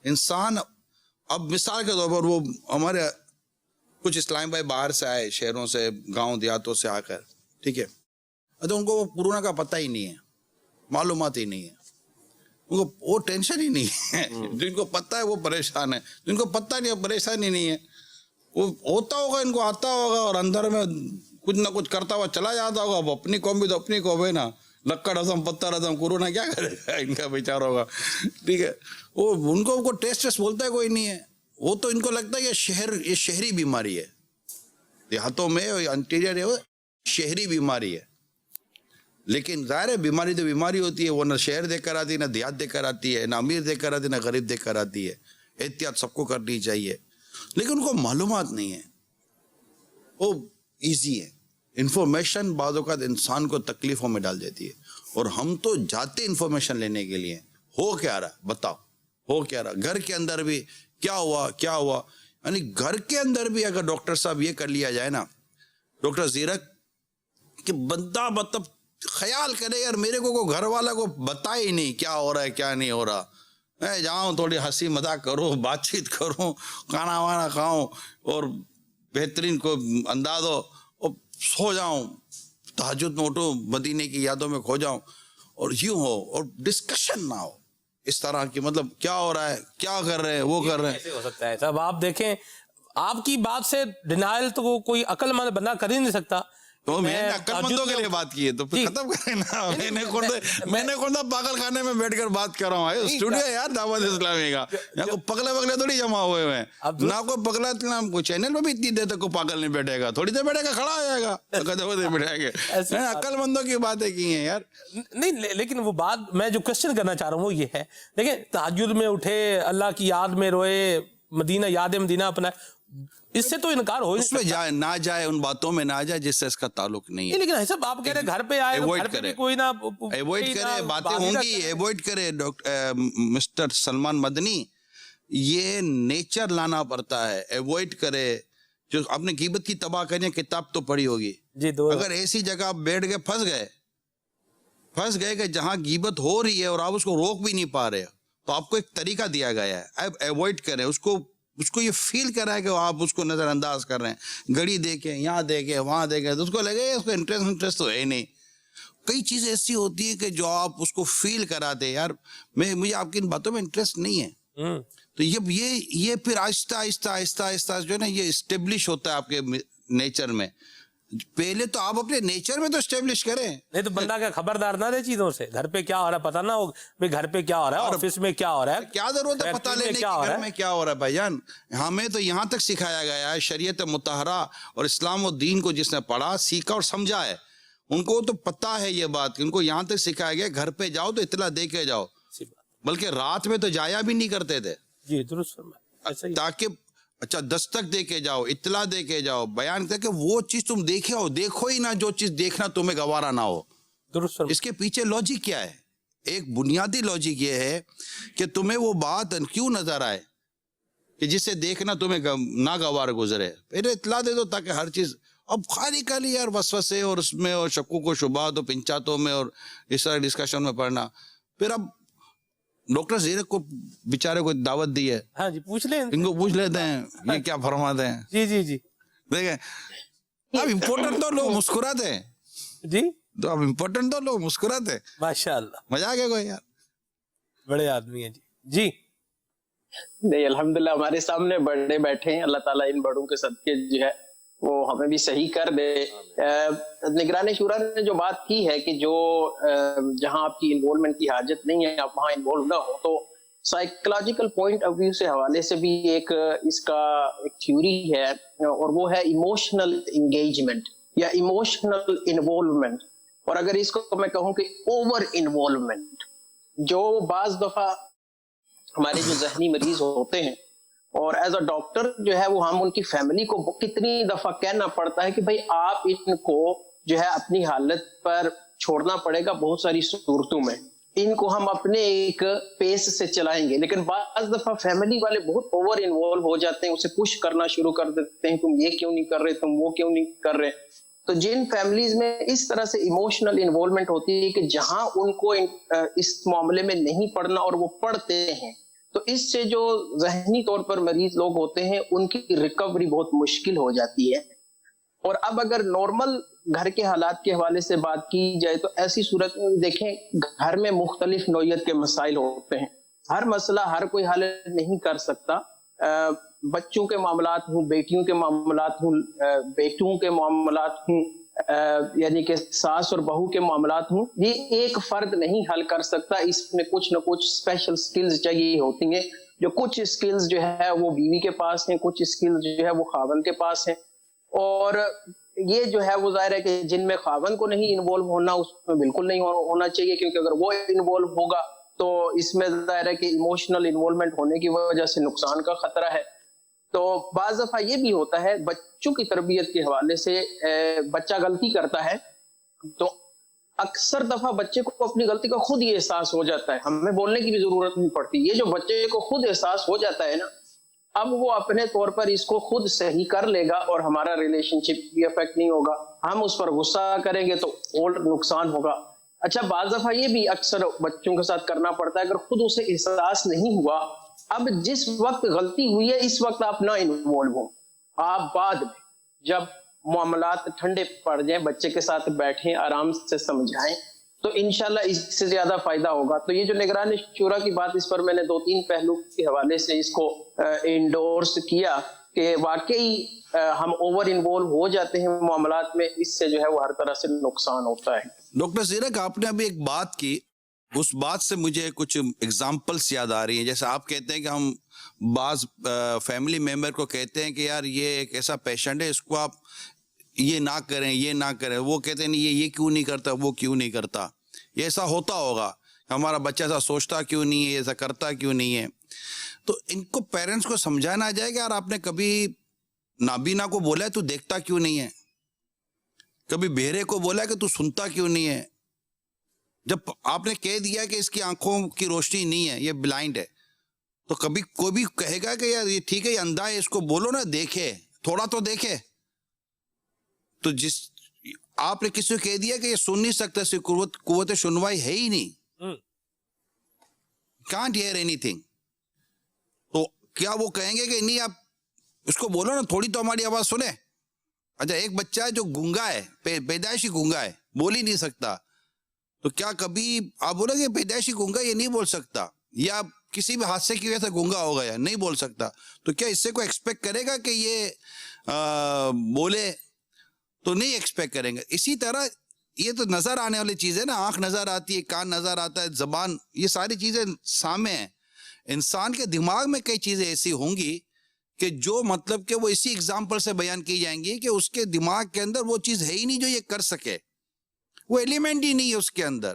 انسان اب مثال کے طور پر, وہ ہمارے کچھ اسلام بھائی باہر سے آئے, شہروں سے, گاؤں دیہاتوں سے آ کر, ٹھیک ہے, تو ان کو وہ کورونا کا پتہ ہی نہیں ہے, معلومات ہی نہیں ہے, ان کو وہ ٹینشن ہی نہیں ہے. جن کو پتہ ہے وہ پریشان ہے, جن کو پتہ نہیں ہے پریشانی نہیں ہے. وہ ہوتا ہوگا, ان کو آتا ہوگا, اور اندر میں کچھ نہ کچھ کرتا ہوا چلا جاتا ہوگا. وہ اپنی قوم بھی تو اپنی قوم ہے نا, لکڑ ازم پتھر ازم, کورونا کیا کرے گا ان کا بیچارہ ہوگا, ٹھیک ہے. وہ ان کو ٹیسٹ ویسٹ بولتا ہے کوئی نہیں ہے. وہ تو ان کو لگتا ہے یہ شہری بیماری ہے, دیہاتوں میں انٹیریئر ہے, وہ شہری بیماری ہے. لیکن ظاہر ہے بیماری تو بیماری ہوتی ہے, وہ نہ شہر دیکھ کر آتی ہے, نہ دیہات دیکھ کر آتی ہے, نہ امیر دیکھ کر آتی ہے, نہ غریب دیکھ کر آتی ہے. احتیاط سب کو کرنی چاہیے, لیکن ان کو معلومات نہیں ہے. وہ ایزی ہے, انفارمیشن بعض اوقات انسان کو تکلیفوں میں ڈال دیتی ہے, اور ہم تو جاتے انفارمیشن لینے کے لیے. ہو کیا رہا بتاؤ, ہو کیا رہا, گھر کے اندر بھی کیا ہوا کیا ہوا. یعنی گھر کے اندر بھی اگر ڈاکٹر صاحب یہ کر لیا جائے نا, ڈاکٹر زیرک, کہ بندہ مطلب خیال کرے یار میرے کو گھر والا کو بتا ہی نہیں کیا ہو رہا ہے کیا نہیں ہو رہا, میں جاؤں تھوڑی ہنسی مذاق کروں, بات چیت کروں, کھانا وانا کھاؤں, اور بہترین کو انداز ہو, اور سو جاؤں, تہجد میں اٹھوں, مدینے کی یادوں میں کھو جاؤں, اور یوں ہو, اور ڈسکشن نہ ہو اس طرح کی, مطلب کیا ہو رہا ہے, کیا کر رہے ہیں, وہ کر رہے ہیں. ایسے ہو سکتا ہے صاحب, آپ دیکھیں آپ کی بات سے ڈینائل تو کوئی عقل مند بندہ کر ہی نہیں سکتا. تو میں نے عقل مندوں کے لیے بات کی ہے, تو پھر ختم کریں نا. میں نے کون سا پاگل خانے میں بیٹھ کر بات کر رہا ہوں, اسٹوڈیو یار دعوت اسلامی کا, یہاں کو پگلے وگلے تھوڑی جمع ہوئے ہوئے ہیں. نہ کوئی پگلا کوئی چینل میں بھی اتنی دیر تک کوئی پاگل نہیں بیٹھے گا, تھوڑی دیر بیٹھے گا کھڑا ہو جائے گا, بیٹھے گے. عقل مندوں کی باتیں کی ہیں یار. نہیں, لیکن وہ بات میں جو کوشچن کرنا چاہ رہا ہوں وہ یہ ہے, دیکھیں تہجد میں اٹھے, اللہ کی یاد میں روئے, مدینہ یاد مدینہ اپنا, اس سے تو انکار ہو, اس میں نہ جائے, ان باتوں میں نہ جائے جس سے اس کا تعلق نہیں ہے. لیکن ایسا آپ کہہ رہے گھر پہ آئے, گھر پہ بھی کوئی نہ ایوائڈ کرے, باتیں ہوں گی ایوائڈ کرے. مسٹر سلمان مدنی, یہ نیچر لانا پڑتا ہے. ایوائڈ کرے. جو آپ نے غیبت کی تباہ کرنی ہے کتاب تو پڑھی ہوگی. جی اگر ایسی جگہ آپ بیٹھ گئے پھنس گئے کہ جہاں غیبت ہو رہی ہے اور آپ اس کو روک بھی نہیں پا رہے تو آپ کو ایک طریقہ دیا گیا ہے. اب ایوائڈ کریں اس کو یہ فیل کرا ہے کہ آپ اس کو نظر انداز کر رہے ہیں. گھڑی دیکھیں, یہاں دیکھیں, وہاں دیکھیں, تو اس کو لگے اس کو انٹرسٹ تو ہے نہیں. کئی چیزیں ایسی ہوتی ہیں کہ جو آپ اس کو فیل کراتے یار مجھے آپ کی ان باتوں میں انٹرسٹ نہیں ہے. تو یہ پھر آہستہ آہستہ جو ہے نا یہ اسٹیبلش ہوتا ہے آپ کے نیچر میں. پہلے تو آپ اپنے نیچر میں تو اسٹیبلش کریں. نہیں تو بندہ کیا خبردار نہ رہے چیزوں سے, گھر پہ کیا ہو رہا ہے پتہ نہ ہو, بھئی گھر پہ کیا ہو رہا ہے, آفس میں کیا ہو رہا ہے, کیا ضرورت ہے پتہ فیکٹری میں لینے کی کیا ہو رہا گھر ہے. میں کیا ہو رہا ہے بھائی جان. ہمیں تو یہاں تک سکھایا گیا ہے, شریعت مطہرہ اور اسلام و دین کو جس نے پڑھا سیکھا اور سمجھا ہے ان کو تو پتہ ہے یہ بات کہ ان کو یہاں تک سکھایا گیا گھر پہ جاؤ تو اطلاع دے کے جاؤ, بلکہ رات میں تو جایا بھی نہیں کرتے تھے. جی درست فرمایا. تاکہ اچھا دستک دے کے جاؤ, اطلاع دے کے جاؤ, بیان کر کے وہ چیز تم دیکھو ہی نہ جو چیز دیکھنا تمہیں گوارا نہ ہو. درست فرمایا. اس کے پیچھے لاجک کیا ہے؟ ایک بنیادی لاجک یہ ہے کہ تمہیں وہ بات کیوں نظر آئے کہ جسے دیکھنا تمہیں ناگوار گزرے. پہلے اطلاع دے دو تاکہ ہر چیز. اب خالی یار وسوسے اور اس میں اور شکوک و شبہات اور پنچاتوں میں اور اس طرح ڈسکشن میں پڑھنا. پھر اب ڈاکٹر زیرک کو بیچارے کو دعوت دی ہے, ہاں جی پوچھ لیں ان کو پوچھ لیتے ہیں یہ کیا فرماتے ہیں. جی دیکھیں اب امپورٹنٹ تو لوگ مسکراتے ہیں. جی تو اب امپورٹنٹ تو لوگ مسکراتے ہیں. ماشاء اللہ مزاق ہے کوئی یار, بڑے آدمی ہیں. جی نہیں الحمدللہ ہمارے سامنے بڑے بیٹھے ہیں, اللہ تعالیٰ ان بڑوں کے صدقے جو ہے وہ ہمیں بھی صحیح کر دے. نگران شورا نے جو بات کی ہے کہ جو جہاں آپ کی انوالومنٹ کی حاجت نہیں ہے آپ وہاں انوالو نہ ہو, تو سائیکولوجیکل پوائنٹ آف ویو سے حوالے سے بھی ایک اس کا ایک تھیوری ہے اور وہ ہے ایموشنل انگیجمنٹ یا ایموشنل انوالومنٹ. اور اگر اس کو میں کہوں کہ اوور انوالومنٹ, جو بعض دفعہ ہمارے جو ذہنی مریض ہوتے ہیں اور ایز اے ڈاکٹر جو ہے وہ ہم ان کی فیملی کو کتنی دفعہ کہنا پڑتا ہے کہ بھائی آپ ان کو جو ہے اپنی حالت پر چھوڑنا پڑے گا بہت ساری صورتوں میں, ان کو ہم اپنے ایک پیس سے چلائیں گے. لیکن بعض دفعہ فیملی والے بہت اوور انوالو ہو جاتے ہیں, اسے پش کرنا شروع کر دیتے ہیں, تم یہ کیوں نہیں کر رہے, تم وہ کیوں نہیں کر رہے. تو جن فیملیز میں اس طرح سے ایموشنل انوالومنٹ ہوتی ہے کہ جہاں ان کو اس معاملے میں نہیں پڑھنا اور وہ پڑھتے ہیں, تو اس سے جو ذہنی طور پر مریض لوگ ہوتے ہیں ان کی ریکوری بہت مشکل ہو جاتی ہے. اور اب اگر نارمل گھر کے حالات کے حوالے سے بات کی جائے تو ایسی صورت میں دیکھیں گھر میں مختلف نوعیت کے مسائل ہوتے ہیں. ہر مسئلہ ہر کوئی حل نہیں کر سکتا. بچوں کے معاملات ہوں, بیٹیوں کے معاملات ہوں, بیٹوں کے معاملات ہوں, یعنی کہ ساس اور بہو کے معاملات ہوں, یہ ایک فرد نہیں حل کر سکتا. اس میں کچھ نہ کچھ اسپیشل سکلز چاہیے ہوتی ہیں. جو کچھ سکلز جو ہے وہ بیوی کے پاس ہیں, کچھ سکلز جو ہے وہ خاوند کے پاس ہیں. اور یہ جو ہے وہ ظاہر ہے کہ جن میں خاوند کو نہیں انوالو ہونا اس میں بالکل نہیں ہونا چاہیے, کیونکہ اگر وہ انوالو ہوگا تو اس میں ظاہر ہے کہ ایموشنل انوالومنٹ ہونے کی وجہ سے نقصان کا خطرہ ہے. تو بعض دفعہ یہ بھی ہوتا ہے بچوں کی تربیت کے حوالے سے, بچہ غلطی کرتا ہے تو اکثر دفعہ بچے کو اپنی غلطی کا خود یہ احساس ہو جاتا ہے, ہمیں بولنے کی بھی ضرورت نہیں پڑتی. یہ جو بچے کو خود احساس ہو جاتا ہے نا, اب وہ اپنے طور پر اس کو خود صحیح کر لے گا اور ہمارا ریلیشن شپ بھی افیکٹ نہیں ہوگا. ہم اس پر غصہ کریں گے تو اور نقصان ہوگا. اچھا بعض دفعہ یہ بھی اکثر بچوں کے ساتھ کرنا پڑتا ہے, اگر خود اسے احساس نہیں ہوا, اب جس وقت غلطی ہوئی ہے اس وقت آپ نہ انوالو ہو, آپ بعد میں جب معاملات ٹھنڈے پڑ جائیں بچے کے ساتھ بیٹھیں آرام سے سمجھائیں تو انشاءاللہ اس سے زیادہ فائدہ ہوگا. تو یہ جو نگران شورا کی بات, اس پر میں نے 2-3 پہلو کے حوالے سے اس کو انڈورس کیا کہ واقعی ہم اوور انوالو ہو جاتے ہیں معاملات میں, اس سے جو ہے وہ ہر طرح سے نقصان ہوتا ہے. ڈاکٹر زیرک آپ نے ابھی ایک بات کی, اس بات سے مجھے کچھ اگزامپلس یاد آ رہی ہیں. جیسے آپ کہتے ہیں کہ ہم بعض فیملی ممبر کو کہتے ہیں کہ یار یہ ایک ایسا پیشنٹ ہے, اس کو آپ یہ نہ کریں, یہ نہ کریں. وہ کہتے ہیں یہ کیوں نہیں کرتا, وہ کیوں نہیں کرتا, یہ ایسا ہوتا ہوگا, ہمارا بچہ ایسا سوچتا کیوں نہیں ہے, ایسا کرتا کیوں نہیں ہے. تو ان کو پیرنٹس کو سمجھانا جائے کہ یار آپ نے کبھی نابینا کو بولا ہے تو دیکھتا کیوں نہیں ہے, کبھی بہرے کو بولا ہے کہ تو سنتا کیوں نہیں ہے. جب آپ نے کہہ دیا کہ اس کی آنکھوں کی روشنی نہیں ہے, یہ بلائنڈ ہے, تو کبھی کوئی بھی کہے گا کہ یار یہ ٹھیک ہے، یہ اندھا ہے، اس کو بولو نا دیکھے، تھوڑا تو دیکھے. تو جس آپ نے کسی کو کہہ دیا کہ یہ سن نہیں سکتا، اس کی قوت سنوائی ہے ہی نہیں، کانٹ ہیئر اینی تھنگ، تو کیا وہ کہیں گے کہ نہیں آپ اس کو بولو نا تھوڑی تو ہماری آواز سنے؟ اچھا ایک بچہ ہے جو گونگا ہے، پیدائشی گونگا ہے، بول ہی نہیں سکتا، تو کیا کبھی آپ بولو کہ پیدائشی گونگا یہ نہیں بول سکتا، یا کسی بھی حادثے کی وجہ سے گونگا ہو گیا نہیں بول سکتا، تو کیا اس سے کوئی ایکسپیکٹ کرے گا کہ یہ بولے؟ تو نہیں ایکسپیکٹ کریں گے. اسی طرح یہ تو نظر آنے والی چیز ہے نا، آنکھ نظر آتی ہے، کان نظر آتا ہے، زبان، یہ ساری چیزیں سامنے ہیں. انسان کے دماغ میں کئی چیزیں ایسی ہوں گی کہ جو مطلب کہ وہ اسی ایگزامپل سے بیان کی جائیں گی کہ اس کے دماغ کے اندر وہ چیز ہے ہی نہیں جو یہ کر سکے، وہ ایلیمنٹ ہی نہیں ہے اس کے اندر،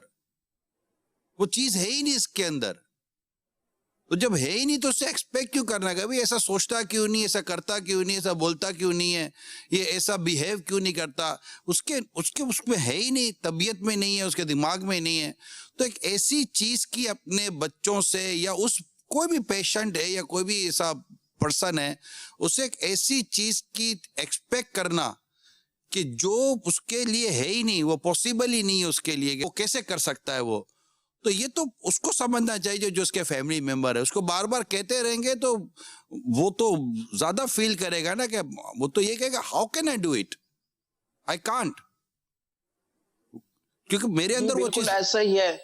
وہ چیز ہے ہی نہیں اس کے اندر. تو جب ہے ہی نہیں تو اس سے ایکسپیکٹ کیوں کرنا ہے کہ ایسا سوچتا کیوں نہیں، ایسا کرتا کیوں نہیں، ایسا بولتا کیوں نہیں ہے، یہ ایسا بیہیو کیوں نہیں کرتا، اس میں ہے ہی نہیں، طبیعت میں نہیں ہے، اس کے دماغ میں نہیں ہے. تو ایک ایسی چیز کی اپنے بچوں سے یا اس کوئی بھی پیشنٹ ہے یا کوئی بھی ایسا پرسن ہے، اسے ایک ایسی چیز کی ایکسپیکٹ کرنا کہ جو اس کے لیے ہے ہی نہیں، وہ پاسبل ہی نہیں ہے اس کے لیے، وہ کیسے کر سکتا ہے وہ. تو یہ تو اس کو سمجھنا چاہیے جو اس کے فیملی ممبر ہے. اس کو بار بار کہتے رہیں گے تو وہ تو زیادہ فیل کرے گا نا، کہ وہ تو یہ کہے گا how can I do it, I can't, کیونکہ میرے اندر وہ چیز ایسا ہی ہے.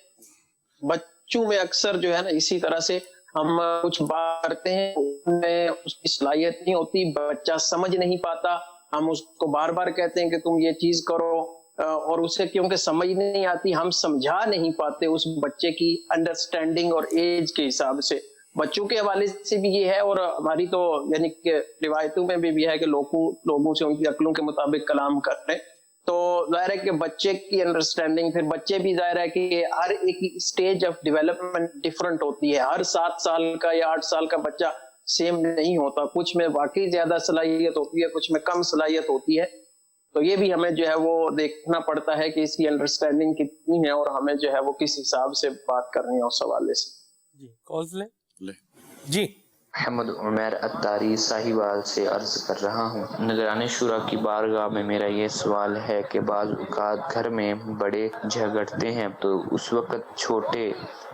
بچوں میں اکثر جو ہے نا اسی طرح سے ہم کچھ بات کرتے ہیں، ان میں اس کی صلاحیت نہیں ہوتی، بچہ سمجھ نہیں پاتا، ہم اس کو بار بار کہتے ہیں کہ تم یہ چیز کرو، اور اسے کیونکہ سمجھ نہیں آتی ہم سمجھا نہیں پاتے اس بچے کی انڈرسٹینڈنگ اور ایج کے حساب سے. بچوں کے حوالے سے بھی یہ ہے، اور ہماری تو یعنی کہ روایتوں میں بھی ہے کہ لوگوں سے ان کی عقلوں کے مطابق کلام کرتے ہیں. تو ظاہر ہے کہ بچے کی انڈرسٹینڈنگ، پھر بچے بھی ظاہر ہے کہ ہر ایک اسٹیج آف ڈیولپمنٹ ڈفرنٹ ہوتی ہے. ہر 7 سال کا یا 8 سال کا بچہ سیم نہیں ہوتا، کچھ میں واقعی زیادہ صلاحیت ہوتی ہے، کچھ میں کم صلاحیت ہوتی ہے. تو یہ بھی ہمیں جو ہے وہ دیکھنا پڑتا ہے کہ اس کی انڈرسٹینڈنگ کتنی ہے اور ہمیں جو ہے وہ کس حساب سے بات کرنی ہے اس حوالے سے. جی کالز لیں. جی محمد عمیر اتاری ساہیوال سے عرض کر رہا ہوں. نگران شورا کی بارگاہ میں میرا یہ سوال ہے کہ بعض اوقات گھر میں بڑے جھگڑتے ہیں تو اس وقت چھوٹے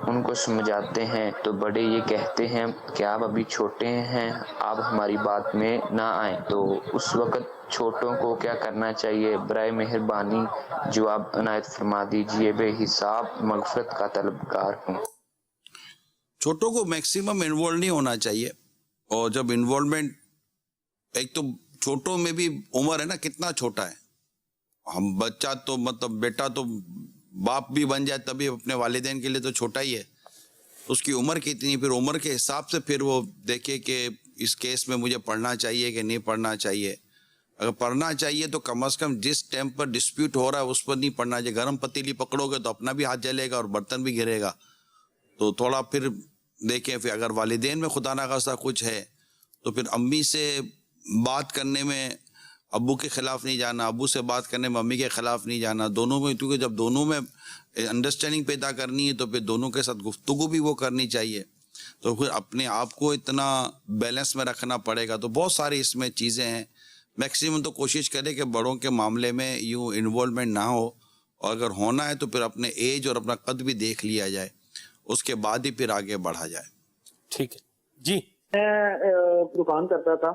ان کو سمجھاتے ہیں تو بڑے یہ کہتے ہیں کہ آپ ابھی چھوٹے ہیں، آپ ہماری بات میں نہ آئیں، تو اس وقت چھوٹوں کو کیا کرنا چاہیے؟ برائے مہربانی جواب عنایت فرما دیجیے، بے حساب مغفرت کا طلبگار ہوں. چھوٹوں کو میکسیمم انوالو نہیں ہونا چاہیے. اور جب انوالومنٹ، ایک تو چھوٹوں میں بھی عمر ہے نا، کتنا چھوٹا ہے، ہم بچہ تو مطلب بیٹا تو باپ بھی بن جائے تبھی اپنے والدین کے لیے تو چھوٹا ہی ہے. اس کی عمر کتنی، پھر عمر کے حساب سے پھر وہ دیکھے کہ اس کیس میں مجھے پڑھنا چاہیے کہ نہیں پڑھنا چاہیے. اگر پڑھنا چاہیے تو کم از کم جس ٹائم پر ڈسپیوٹ ہو رہا ہے اس پر نہیں پڑھنا چاہیے. گرم پتیلی پکڑو گے تو اپنا بھی ہاتھ جلے گا اور برتن بھی گرے گا. تو تھوڑا پھر دیکھیں، پھر اگر والدین میں خدا نخواستہ کچھ ہے تو پھر امی سے بات کرنے میں ابو کے خلاف نہیں جانا، ابو سے بات کرنے میں امی کے خلاف نہیں جانا. دونوں میں، کیونکہ جب دونوں میں انڈرسٹینڈنگ پیدا کرنی ہے تو پھر دونوں کے ساتھ گفتگو بھی وہ کرنی چاہیے. تو پھر اپنے آپ کو اتنا بیلنس میں رکھنا پڑے گا. تو بہت ساری اس میں چیزیں ہیں. میکسیمم تو کوشش کرے کہ بڑوں کے معاملے میں یوں انوالومنٹ نہ ہو، اور اگر ہونا ہے تو پھر اپنے ایج اور اپنا قد بھی دیکھ لیا جائے، اس کے بعد ہی پھر آگے بڑھا جائے. ٹھیک ہے. جی میں دکان کرتا تھا،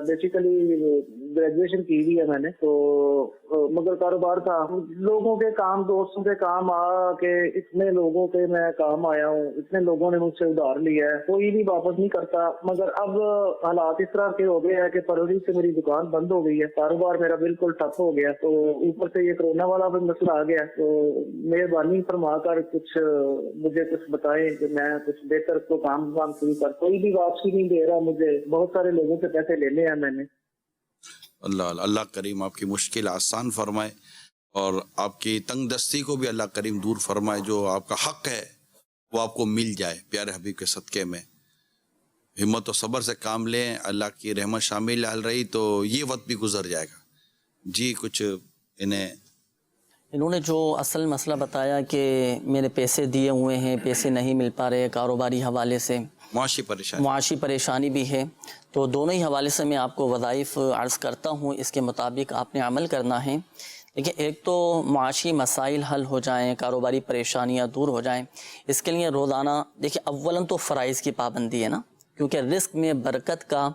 بیسیکلی گریجویشن کی ہوئی ہے میں نے، تو مگر کاروبار تھا، لوگوں کے کام، دوستوں کے کام آ کے اتنے لوگوں کے میں کام آیا ہوں، اتنے لوگوں نے مجھ سے ادھار لیا ہے، کوئی بھی واپس نہیں کرتا. مگر اب حالات اس طرح کے ہو گئے ہیں کہ فروری سے میری دکان بند ہو گئی ہے، کاروبار میرا بالکل ٹھپ ہو گیا. تو اوپر سے یہ کرونا والا بھی مسئلہ آ گیا. تو مہربانی فرما کر کچھ مجھے کچھ بتائیں کہ میں کچھ بہتر کو کام شروع کر. کوئی بھی واپسی نہیں دے رہا مجھے، بہت سارے لوگوں سے پیسے لینے ہیں میں نے. اللہ کریم آپ کی مشکل آسان فرمائے اور آپ کی تنگ دستی کو بھی اللہ کریم دور فرمائے. جو آپ کا حق ہے وہ آپ کو مل جائے پیارے حبیب کے صدقے میں. ہمت و صبر سے کام لیں، اللہ کی رحمت شامل حال رہی تو یہ وقت بھی گزر جائے گا. جی کچھ انہوں نے جو اصل مسئلہ بتایا کہ میرے پیسے دیے ہوئے ہیں، پیسے نہیں مل پا رہے کاروباری حوالے سے، معاشی پریشانی بھی ہے، تو دونوں ہی حوالے سے میں آپ کو وظائف عرض کرتا ہوں، اس کے مطابق آپ نے عمل کرنا ہے۔ دیکھیں، ایک تو معاشی مسائل حل ہو جائیں، کاروباری پریشانیاں دور ہو جائیں، اس کے لیے روزانہ دیکھیں اولاً تو فرائض کی پابندی ہے نا، کیونکہ رزق میں برکت کا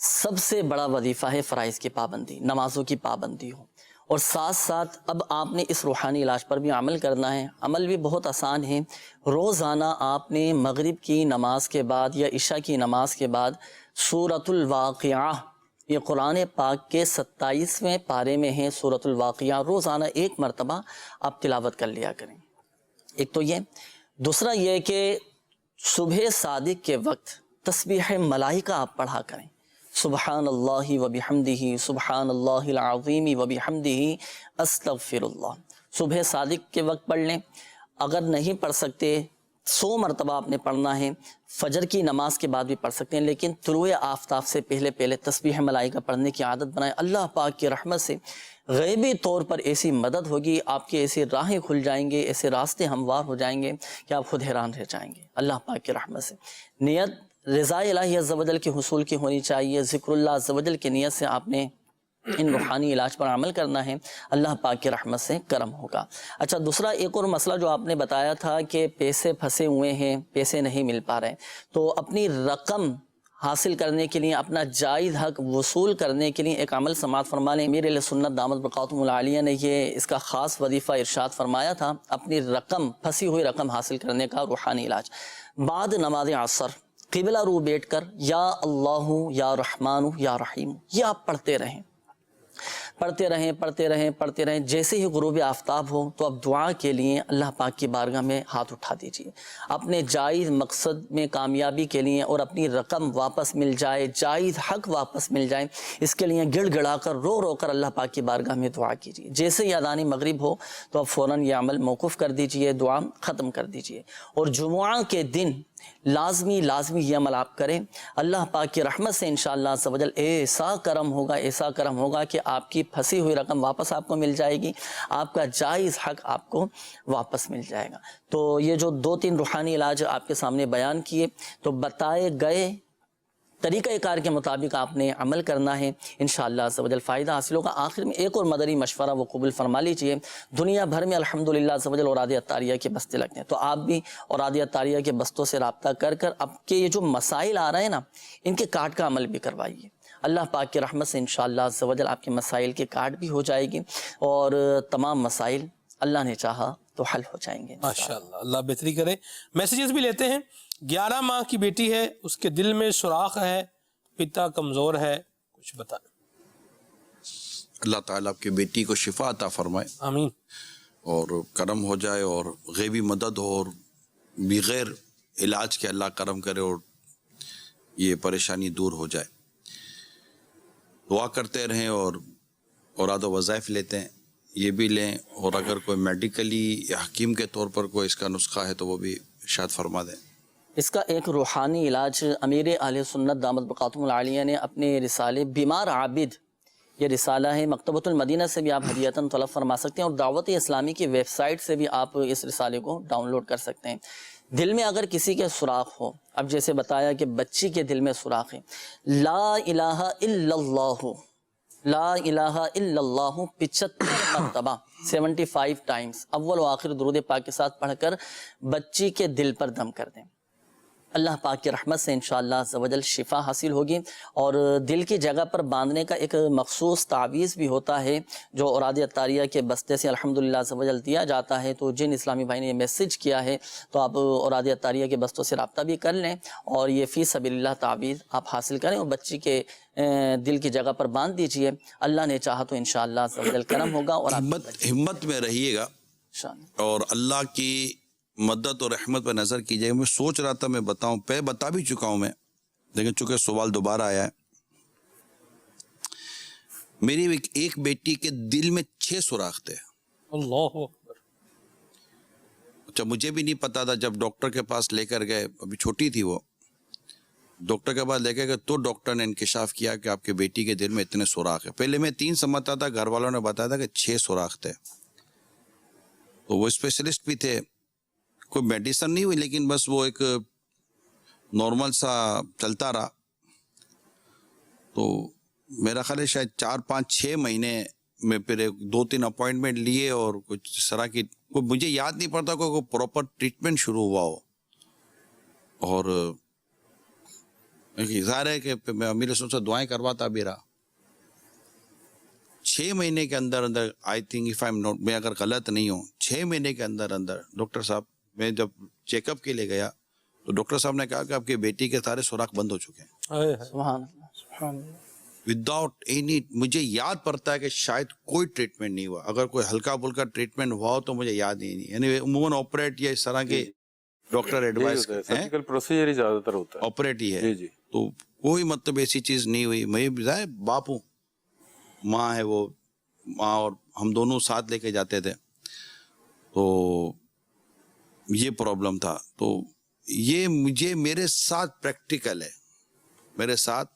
سب سے بڑا وظیفہ ہے فرائض کی پابندی، نمازوں کی پابندی ہو، اور ساتھ ساتھ اب آپ نے اس روحانی علاج پر بھی عمل کرنا ہے۔ عمل بھی بہت آسان ہے، روزانہ آپ نے مغرب کی نماز کے بعد یا عشاء کی نماز کے بعد سورۃ الواقعہ، یہ قرآن پاک کے 27ویں پارے میں ہے سورۃ الواقعہ، روزانہ ایک مرتبہ آپ تلاوت کر لیا کریں۔ ایک تو یہ، دوسرا یہ کہ صبح صادق کے وقت تسبیح ملائکہ آپ پڑھا کریں، سبحان اللہ و بحمدہ، سبحان اللہ العظیم و بحمدہ، استغفر اللہ۔ صبح صادق کے وقت پڑھ لیں، اگر نہیں پڑھ سکتے 100 مرتبہ آپ نے پڑھنا ہے، فجر کی نماز کے بعد بھی پڑھ سکتے ہیں، لیکن طلوع آفتاب سے پہلے تسبیح ملائکہ پڑھنے کی عادت بنائیں۔ اللہ پاک کی رحمت سے غیبی طور پر ایسی مدد ہوگی، آپ کی ایسی راہیں کھل جائیں گے، ایسے راستے ہموار ہو جائیں گے کہ آپ خود حیران رہ جائیں گے اللہ پاک کی رحمت سے۔ نیت رضا الہی عز و جل کے حصول کی ہونی چاہیے، ذکر اللہ عز و جل کی نیت سے آپ نے ان روحانی علاج پر عمل کرنا ہے، اللہ پاک کی رحمت سے کرم ہوگا۔ اچھا، دوسرا ایک اور مسئلہ جو آپ نے بتایا تھا کہ پیسے پھنسے ہوئے ہیں، پیسے نہیں مل پا رہے، تو اپنی رقم حاصل کرنے کے لیے، اپنا جائز حق وصول کرنے کے لیے ایک عمل سماعت فرما لیں۔ امیر اہل سنت دامت برکاتہم العالیہ نے یہ اس کا خاص وظیفہ ارشاد فرمایا تھا، اپنی رقم، پھنسی ہوئی رقم حاصل کرنے کا روحانی علاج۔ بعد نماز عصر قبلہ رو بیٹھ کر یا اللہ یا رحمان یا رحیم، یہ آپ پڑھتے رہیں، پڑھتے رہیں۔ جیسے ہی غروب آفتاب ہو تو اب دعا کے لیے اللہ پاک کی بارگاہ میں ہاتھ اٹھا دیجئے، اپنے جائز مقصد میں کامیابی کے لیے، اور اپنی رقم واپس مل جائے، جائز حق واپس مل جائے، اس کے لیے گڑ گڑا کر رو کر اللہ پاک کی بارگاہ میں دعا کیجئے۔ جیسے ہی اذان مغرب ہو تو اب فوراً یہ عمل موقوف کر دیجئے، دعا ختم کر دیجئے، اور جمعہ کے دن لازمی یہ عمل آپ کریں۔ اللہ پاک کی رحمت سے انشاءاللہ عز و جل ایسا کرم ہوگا کہ آپ کی پھنسی ہوئی رقم واپس آپ کو مل جائے گی، آپ کا جائز حق آپ کو واپس مل جائے گا۔ تو یہ جو 2-3 روحانی علاج آپ کے سامنے بیان کیے، تو بتائے گئے طریقہ کار کے مطابق آپ نے عمل کرنا ہے، انشاءاللہ عز و جل فائدہ حاصل ہوگا۔ آخر میں ایک اور مدنی مشورہ وہ قبول فرما لیجئے۔ دنیا بھر میں الحمدللہ عز و جل اوراد عطاریہ کے بستے لگتے ہیں، تو آپ بھی اوراد عطاریہ کے بستوں سے رابطہ کر اب کے یہ جو مسائل آ رہے ہیں نا، ان کے کارڈ کا عمل بھی کروائیے۔ اللہ پاک کی رحمت سے انشاءاللہ عز و جل آپ کے مسائل کے کارڈ بھی ہو جائے گی، اور تمام مسائل اللہ نے چاہا تو حل ہو جائیں گے ماشاءاللہ، اللہ بہتری کرے۔ میسیجز بھی لیتے ہیں۔ 11 ماہ کی بیٹی ہے، اس کے دل میں سوراخ ہے، پتا کمزور ہے، کچھ بتائیں۔ اللہ تعالیٰ آپ کی بیٹی کو شفا عطا فرمائے، آمین، اور کرم ہو جائے، اور غیبی مدد ہو، اور بغیر علاج کے اللہ کرم کرے اور یہ پریشانی دور ہو جائے۔ دعا کرتے رہیں، اور اوراد و وظائف لیتے ہیں، یہ بھی لیں، اور اگر کوئی میڈیکلی یا حکیم کے طور پر کوئی اس کا نسخہ ہے تو وہ بھی ارشاد فرما دیں۔ اس کا ایک روحانی علاج امیر اہل سنت دامت برکاتہم العالیہ نے اپنے رسالے بیمار عابد، یہ رسالہ ہے، مکتبۃ المدینہ سے بھی آپ ہدیتاً طلب فرما سکتے ہیں، اور دعوت اسلامی کی ویب سائٹ سے بھی آپ اس رسالے کو ڈاؤن لوڈ کر سکتے ہیں۔ دل میں اگر کسی کے سوراخ ہو، اب جیسے بتایا کہ بچی کے دل میں سوراخ ہے، لا الہ الا اللہ، لا الہ الا اللہ 75 مرتبہ 75 ٹائمز اول و آخر درود پاک کے ساتھ پڑھ کر بچی کے دل پر دم کر دیں۔ اللہ پاک کی رحمت سے انشاءاللہ عز و جل شفا حاصل ہوگی، اور دل کی جگہ پر باندھنے کا ایک مخصوص تعویذ بھی ہوتا ہے جو اوراد عطاریہ کے بستے سے الحمدللہ عز و جل دیا جاتا ہے۔ تو جن اسلامی بھائی نے یہ میسج کیا ہے تو آپ اوراد عطاریہ کے بستوں سے رابطہ بھی کر لیں، اور یہ فی سبیل اللہ تعویذ آپ حاصل کریں، اور بچی کے دل کی جگہ پر باندھ دیجئے۔ اللہ نے چاہا تو انشاءاللہ عز و جل کرم ہوگا، اور ہمت میں رہیے گا، اور اللہ کی مدد اور رحمت پر نظر کیجیے گا۔ میں سوچ رہا تھا میں بتاؤں، بتا بھی چکا ہوں میں، لیکن چونکہ سوال دوبارہ آیا ہے۔ میری ایک بیٹی کے دل میں 6 سوراخ تھے۔ اللہ اکبر۔ اچھا، مجھے بھی نہیں پتا تھا، جب ڈاکٹر کے پاس لے کر گئے، ابھی چھوٹی تھی وہ، ڈاکٹر کے پاس لے کے گئے تو ڈاکٹر نے انکشاف کیا کہ آپ کی بیٹی کے دل میں اتنے سوراخ ہیں۔ پہلے میں 3 سمجھتا تھا، گھر والوں نے بتایا تھا کہ 6 سوراخ تھے۔ تو وہ اسپیشلسٹ بھی تھے، کوئی میڈیسن نہیں ہوئی، لیکن بس وہ ایک نارمل سا چلتا رہا. تو میرا خیال ہے شاید 4-5-6 مہینے میں پھر 2-3 اپوائنٹمنٹ لیے اور کچھ اس طرح کی مجھے یاد نہیں پڑتا کوئی پراپر ٹریٹمنٹ شروع ہوا ہو. اور ظاہر ہے کہ میں امیر رسول سے دعائیں کرواتا بھی رہا. 6 مہینے کے اندر اندر I think if I am not, میں اگر غلط نہیں ہوں، 6 مہینے کے اندر اندر ڈاکٹر صاحب، میں جب چیک اپ کے لیے گیا تو ڈاکٹر صاحب نے کہا کہ آپ کی بیٹی کے سارے سوراخ بند ہو چکے ہیں. سبحان اللہ. وداؤٹ اینی، مجھے یاد پڑتا ہے کہ شاید کوئی ٹریٹمنٹ نہیں ہوا. اگر کوئی ہلکا پھلکا ٹریٹمنٹ ہوا ہو تو مجھے یاد ہی نہیں. یعنی عموماً آپریٹ یا اس طرح کے ڈاکٹر ایڈوائز سرجیکل پروسیجر ہی زیادہ تر ہوتا ہے، آپریٹ ہی ہے. جی جی. تو کوئی مطلب ایسی چیز نہیں ہوئی. میں باپ ہوں، ماں ہے، وہ ماں اور ہم دونوں ساتھ لے کے جاتے تھے. تو یہ پرابلم تھا. تو یہ مجھے میرے ساتھ پریکٹیکل ہے، میرے ساتھ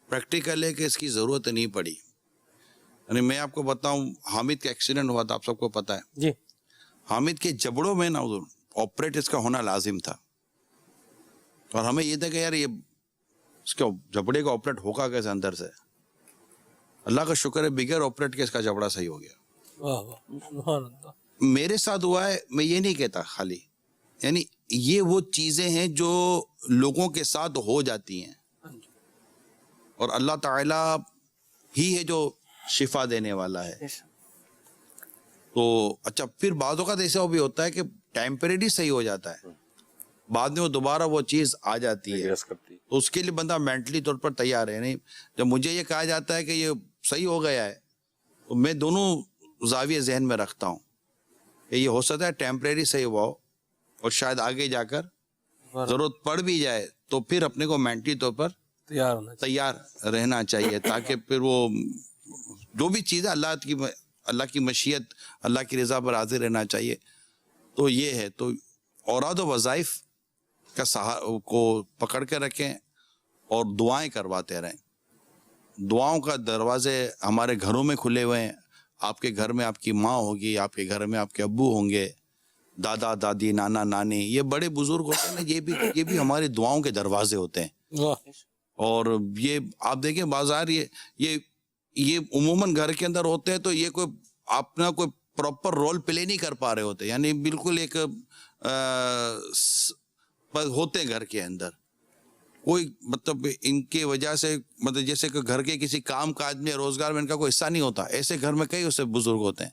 پریکٹیکل ہے کہ اس کی ضرورت نہیں پڑی. یعنی میں آپ کو بتاؤں، حامد کا ایکسیڈنٹ ہوا تھا، آپ سب کو پتہ ہے. جی. حامد کے جبڑوں میں نا آپریٹ اس کا ہونا لازم تھا. اور ہمیں یہ تھا کہ یار یہ اس کے جبڑے کا آپریٹ ہوگا کیسے اندر سے. اللہ کا شکر ہے بغیر آپریٹ کے اس کا جبڑا صحیح ہو گیا. واہ واہ، سبحان اللہ. میرے ساتھ ہوا ہے، میں یہ نہیں کہتا خالی، یعنی یہ وہ چیزیں ہیں جو لوگوں کے ساتھ ہو جاتی ہیں اور اللہ تعالیٰ ہی ہے جو شفا دینے والا ہے. تو اچھا، پھر بعض اوقات ایسا بھی ہوتا ہے کہ ٹیمپریری صحیح ہو جاتا ہے، بعد میں وہ دوبارہ وہ چیز آ جاتی ہے. تو اس کے لیے بندہ مینٹلی طور پر تیار ہے. نہیں، جب مجھے یہ کہا جاتا ہے کہ یہ صحیح ہو گیا ہے تو میں دونوں زاویے ذہن میں رکھتا ہوں کہ یہ ہو سکتا ہے ٹیمپریری صحیح ہوا ہو اور شاید آگے جا کر ضرورت پڑ بھی جائے تو پھر اپنے کو مینٹلی طور پر تیار رہنا چاہیے، تاکہ پھر وہ جو بھی چیز ہے اللہ کی مشیت، اللہ کی رضا پر حاضر رہنا چاہیے. تو یہ ہے. تو اوراد و وظائف کا کو پکڑ کے رکھیں اور دعائیں کرواتے رہیں. دعاؤں کا دروازے ہمارے گھروں میں کھلے ہوئے ہیں. آپ کے گھر میں آپ کی ماں ہوگی، آپ کے گھر میں آپ کے ابو ہوں گے، دادا دادی، نانا نانی، یہ بڑے بزرگ ہوتے ہیں نا، یہ بھی ہماری دعاؤں کے دروازے ہوتے ہیں. اور یہ آپ دیکھیں بازار، یہ عموماً گھر کے اندر ہوتے ہیں تو یہ کوئی اپنا کوئی پراپر رول پلے نہیں کر پا رہے ہوتے. یعنی بالکل ایک ہوتے گھر کے اندر کوئی مطلب ان کی وجہ سے مطلب جیسے کہ گھر کے کسی کام کاج میں روزگار میں ان کا کوئی حصہ نہیں ہوتا. ایسے گھر میں کئی اسے بزرگ ہوتے ہیں.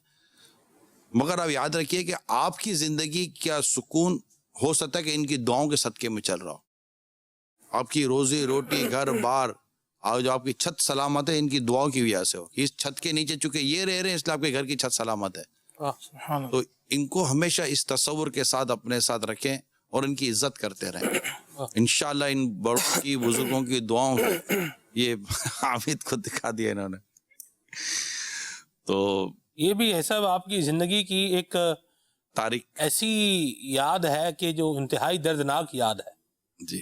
مگر آپ یاد رکھیے کہ آپ کی زندگی کیا سکون ہو سکتا ہے کہ ان کی دعاؤں کے صدقے میں چل رہا ہو. آپ کی روزی روٹی، گھر بار اور جو آپ کی چھت سلامت ہے ان کی دعاؤں کی وجہ سے ہو. اس چھت کے نیچے چونکہ یہ رہ رہے ہیں اس لیے آپ کے گھر کی چھت سلامت ہے. تو ان کو ہمیشہ اس تصور کے ساتھ اپنے ساتھ رکھیں اور ان کی عزت کرتے رہیں. انشاءاللہ ان بڑوں کی، بزرگوں کی دعاؤں سے یہ حامد کو دکھا دیا انہوں نے. تو یہ بھی ہے صاحب آپ کی زندگی کی ایک تاریخ ایسی یاد ہے کہ جو انتہائی دردناک یاد ہے. جی.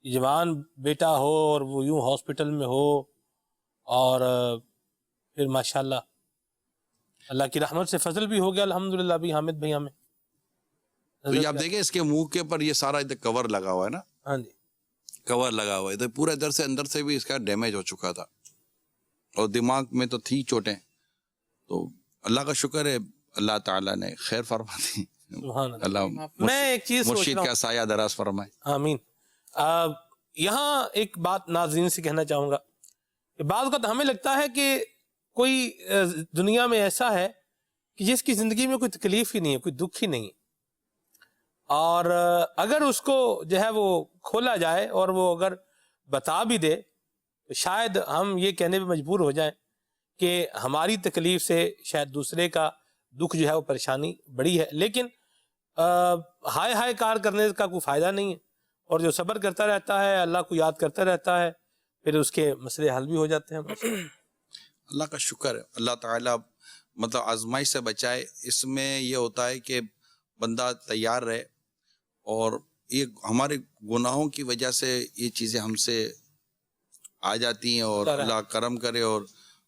جوان بیٹا ہو اور وہ یوں ہاسپٹل میں ہو اور پھر ماشاءاللہ اللہ کی رحمت سے فضل بھی ہو گیا الحمدللہ. بھی حامد بھائی ہمیں تو یہ آپ دیکھیں اس کے منہ کے پر یہ سارا ادھر کور لگا ہوا ہے نا. ہاں جی، کور لگا ہوا ہے ادھر پورا، ادھر سے اندر سے بھی اس کا ڈیمیج ہو چکا تھا اور دماغ میں تو تھی چوٹیں. تو اللہ کا شکر ہے اللہ تعالیٰ نے خیر فرما دی. سبحان اللہ. اللہ میں ایک چیز سوچ مرشد رہا کا سایہ دراز فرمائے. آمین. یہاں ایک بات ناظرین سے کہنا چاہوں گا کہ بعض اوقات ہمیں لگتا ہے کہ کوئی دنیا میں ایسا ہے کہ جس کی زندگی میں کوئی تکلیف ہی نہیں ہے، کوئی دکھ ہی نہیں ہے، اور اگر اس کو جو ہے وہ کھولا جائے اور وہ اگر بتا بھی دے تو شاید ہم یہ کہنے پہ مجبور ہو جائیں کہ ہماری تکلیف سے شاید دوسرے کا دکھ جو ہے وہ پریشانی بڑی ہے. لیکن ہائے ہائے کار کرنے کا کوئی فائدہ نہیں ہے، اور جو صبر کرتا رہتا ہے، اللہ کو یاد کرتا رہتا ہے، پھر اس کے مسئلے حل بھی ہو جاتے ہیں. اللہ کا شکر ہے اللہ تعالیٰ مطلب آزمائش سے بچائے. اس میں یہ ہوتا ہے کہ بندہ تیار رہے، اور یہ ہمارے گناہوں کی وجہ سے یہ چیزیں ہم سے آ جاتی ہیں، اور اللہ کرم کرے اور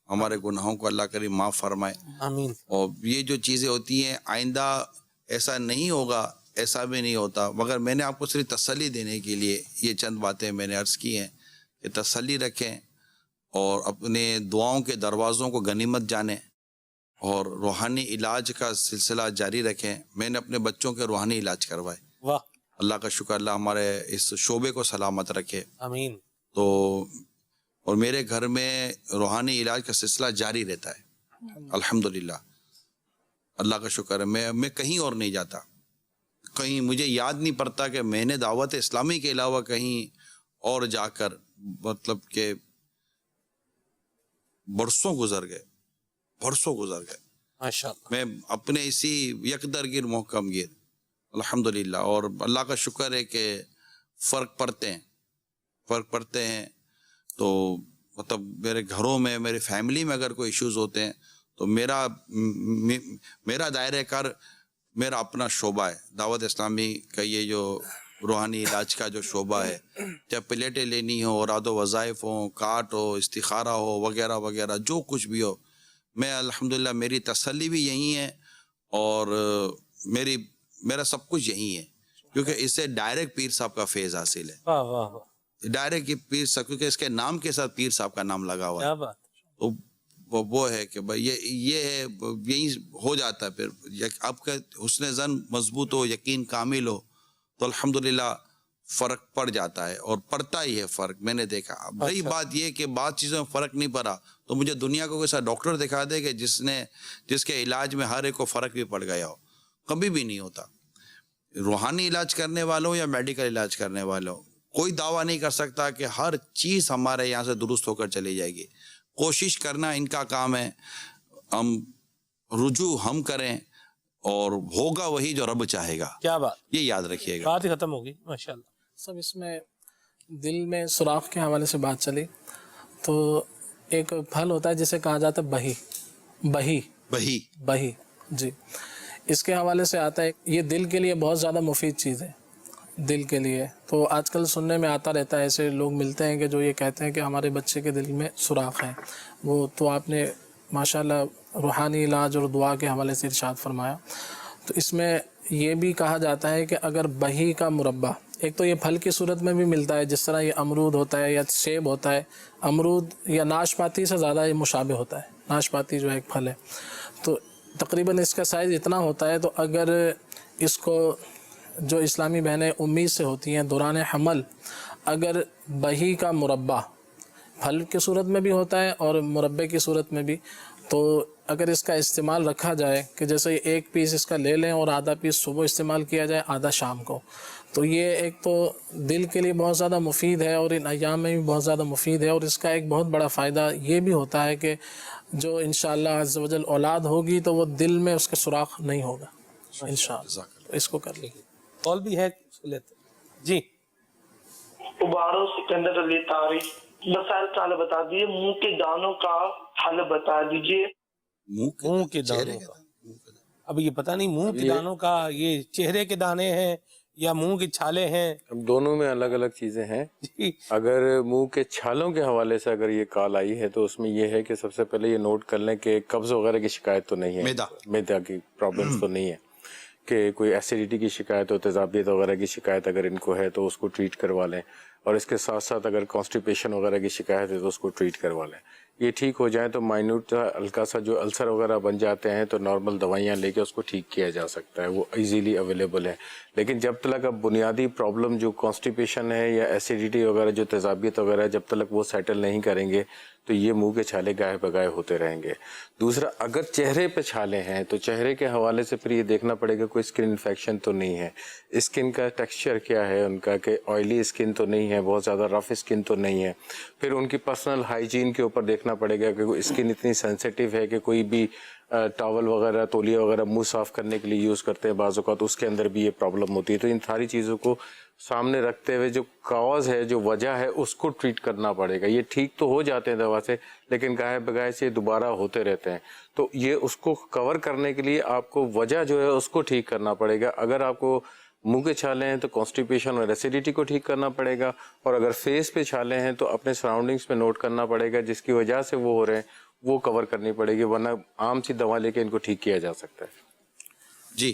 ہمارے گناہوں کو اللہ کرے معاف فرمائے. آمین. اور یہ جو چیزیں ہوتی ہیں آئندہ ایسا نہیں ہوگا ایسا بھی نہیں ہوتا، مگر میں نے آپ کو صرف تسلی دینے کے لیے یہ چند باتیں میں نے عرض کی ہیں کہ تسلی رکھیں اور اپنے دعاؤں کے دروازوں کو غنیمت جانیں اور روحانی علاج کا سلسلہ جاری رکھیں۔ میں نے اپنے بچوں کے روحانی علاج کروائے، واہ، اللہ کا شکر، اللہ ہمارے اس شعبے کو سلامت رکھے۔ آمین۔ تو اور میرے گھر میں روحانی علاج کا سلسلہ جاری رہتا ہے الحمدللہ، اللہ کا شکر ہے۔ میں کہیں اور نہیں جاتا، کہیں مجھے یاد نہیں پڑتا کہ میں نے دعوت اسلامی کے علاوہ کہیں اور جا کر، مطلب کہ برسوں گزر گئے ماشاءاللہ۔ میں اپنے اسی یکدر گیر محکم گیر الحمدللہ، اور اللہ کا شکر ہے کہ فرق پڑتے ہیں۔ تو مطلب میرے گھروں میں، میرے فیملی میں اگر کوئی ایشوز ہوتے ہیں تو میرا دائرہ کار میرا اپنا شعبہ ہے، دعوت اسلامی کا یہ جو روحانی علاج کا جو شعبہ ہے، چاہے پلیٹیں لینی ہو، اوراد و وظائف ہوں، کاٹ ہو، استخارہ ہو، وغیرہ وغیرہ، جو کچھ بھی ہو، میں الحمدللہ میری تسلی بھی یہی ہے اور میرا سب کچھ یہی ہے، کیونکہ اس سے ڈائریکٹ پیر صاحب کا فیض حاصل ہے، واہ واہ واہ، ڈائریکٹ یہ پیر صاحب، کیونکہ اس کے نام کے ساتھ پیر صاحب کا نام لگا ہوا ہے، کیا بات۔ تو وہ ہے کہ بھائی یہ ہے، یہی ہو جاتا ہے۔ پھر آپ کا حسن ظن مضبوط ہو، یقین کامل ہو، تو الحمدللہ فرق پڑ جاتا ہے، اور پڑتا ہی ہے فرق، میں نے دیکھا۔ رہی بات یہ کہ بعض چیزوں میں فرق نہیں پڑا تو مجھے دنیا کو کوئی سا ڈاکٹر دکھا دے کہ جس کے علاج میں ہر ایک کو فرق بھی پڑ گیا ہو، کبھی بھی نہیں ہوتا۔ روحانی علاج کرنے والوں یا میڈیکل علاج کرنے والوں، کوئی دعویٰ نہیں کر سکتا کہ ہر چیز ہمارے یہاں سے درست ہو کر چلی جائے گی۔ کوشش کرنا ان کا کام ہے، ہم رجوع ہم کریں اور ہوگا وہی جو رب چاہے گا، کیا بات، یہ یاد رکھیے گا۔ بات ہی ختم ہوگی ماشاءاللہ۔ سب اس میں دل میں سوراخ کے حوالے سے بات چلی تو ایک پھل ہوتا ہے جسے کہا جاتا ہے بہی جی، اس کے حوالے سے آتا ہے، یہ دل کے لیے بہت زیادہ مفید چیز ہے، دل کے لیے۔ تو آج کل سننے میں آتا رہتا ہے، ایسے لوگ ملتے ہیں کہ جو یہ کہتے ہیں کہ ہمارے بچے کے دل میں سوراخ ہے۔ وہ تو آپ نے ماشاءاللہ روحانی علاج اور دعا کے حوالے سے ارشاد فرمایا۔ تو اس میں یہ بھی کہا جاتا ہے کہ اگر بہی کا مربع، ایک تو یہ پھل کی صورت میں بھی ملتا ہے، جس طرح یہ امرود ہوتا ہے یا سیب ہوتا ہے، امرود یا ناشپاتی سے زیادہ یہ مشابہ ہوتا ہے، ناشپاتی جو ایک پھل ہے، تو تقریباً اس کا سائز اتنا ہوتا ہے۔ تو اگر اس کو جو اسلامی بہنیں امید سے ہوتی ہیں دوران حمل، اگر بہی کا مربع پھل کی صورت میں بھی ہوتا ہے اور مربے کی صورت میں بھی، تو اگر اس کا استعمال رکھا جائے کہ جیسے ایک پیس اس کا لے لیں اور آدھا پیس صبح استعمال کیا جائے، آدھا شام کو، تو یہ ایک تو دل کے لیے بہت زیادہ مفید ہے اور ان ایام میں بھی بہت زیادہ مفید ہے۔ اور اس کا ایک بہت بڑا فائدہ یہ بھی ہوتا ہے کہ جو انشاءاللہ عز و جل اولاد ہوگی تو وہ دل میں اس کے سوراخ نہیں ہوگا انشاءاللہ۔ تو اس کو کر لیجیے۔ کال بھی ہے لیتے جی۔ ابارو سکندر علی طاری، مسائل تعالی بتا دیجیے، منہ کے دانوں کا حل بتا دیجیے۔ منہ کے دانوں کا، اب یہ پتہ نہیں منہ کے دانوں کا یہ چہرے کے دانے ہیں یا منہ کے چھالے ہیں؟ اب دونوں میں الگ الگ چیزیں ہیں۔ اگر منہ کے چھالوں کے حوالے سے اگر یہ کال آئی ہے تو اس میں یہ ہے کہ سب سے پہلے یہ نوٹ کر لیں کہ قبض وغیرہ کی شکایت تو نہیں ہے، میدا کی پرابلمز تو نہیں ہے، کہ کوئی ایسیڈیٹی کی شکایت ہو، تیزابیت وغیرہ کی شکایت اگر ان کو ہے تو اس کو ٹریٹ کروا لیں، اور اس کے ساتھ ساتھ اگر کانسٹیپیشن وغیرہ کی شکایت ہے تو اس کو ٹریٹ کروا لیں۔ یہ ٹھیک ہو جائیں تو مائنوٹ ہلکا سا جو السر وغیرہ بن جاتے ہیں تو نارمل دوائیاں لے کے اس کو ٹھیک کیا جا سکتا ہے، وہ ایزیلی اویلیبل ہے۔ لیکن جب تک اب بنیادی پرابلم جو کانسٹیپیشن ہے یا ایسیڈیٹی وغیرہ جو تیزابیت وغیرہ ہے، جب تک وہ سیٹل نہیں کریں گے تو یہ منہ کے چھالے گائے بگائے ہوتے رہیں گے۔ دوسرا، اگر چہرے پہ چھالے ہیں تو چہرے کے حوالے سے پھر یہ دیکھنا پڑے گا کوئی اسکن انفیکشن تو نہیں ہے، اسکن کا ٹیکسچر کیا ہے ان کا، کہ آئلی اسکن تو نہیں ہے، بہت زیادہ رف اسکن تو نہیں ہے۔ پھر ان کی پرسنل ہائیجین کے اوپر دیکھنا پڑے گا کہ کوئی اسکن اتنی سینسیٹیو ہے کہ کوئی بھی ٹاول وغیرہ تولیہ وغیرہ منہ صاف کرنے کے لیے یوز کرتے ہیں بعض اوقات، اس کے اندر بھی یہ پرابلم ہوتی ہے۔ تو ان ساری چیزوں کو سامنے رکھتے ہوئے جو کاز ہے، جو وجہ ہے، اس کو ٹریٹ کرنا پڑے گا۔ یہ ٹھیک تو ہو جاتے ہیں دوا سے، لیکن گائے بگائے سے دوبارہ ہوتے رہتے ہیں، تو یہ اس کو کور کرنے کے لیے آپ کو وجہ جو ہے اس کو ٹھیک کرنا پڑے گا۔ اگر آپ کو منہ کے چھالے ہیں تو کانسٹیپیشن اور ایسیڈیٹی کو ٹھیک کرنا پڑے گا، اور اگر فیس پہ چھالے ہیں تو اپنے سراؤنڈنگس میں نوٹ کرنا پڑے گا جس کی وجہ سے وہ ہو رہے ہیں، وہ کور کرنی پڑے گی، ورنہ عام سی دوا لے کے ان کو ٹھیک کیا جا سکتا ہے۔ جی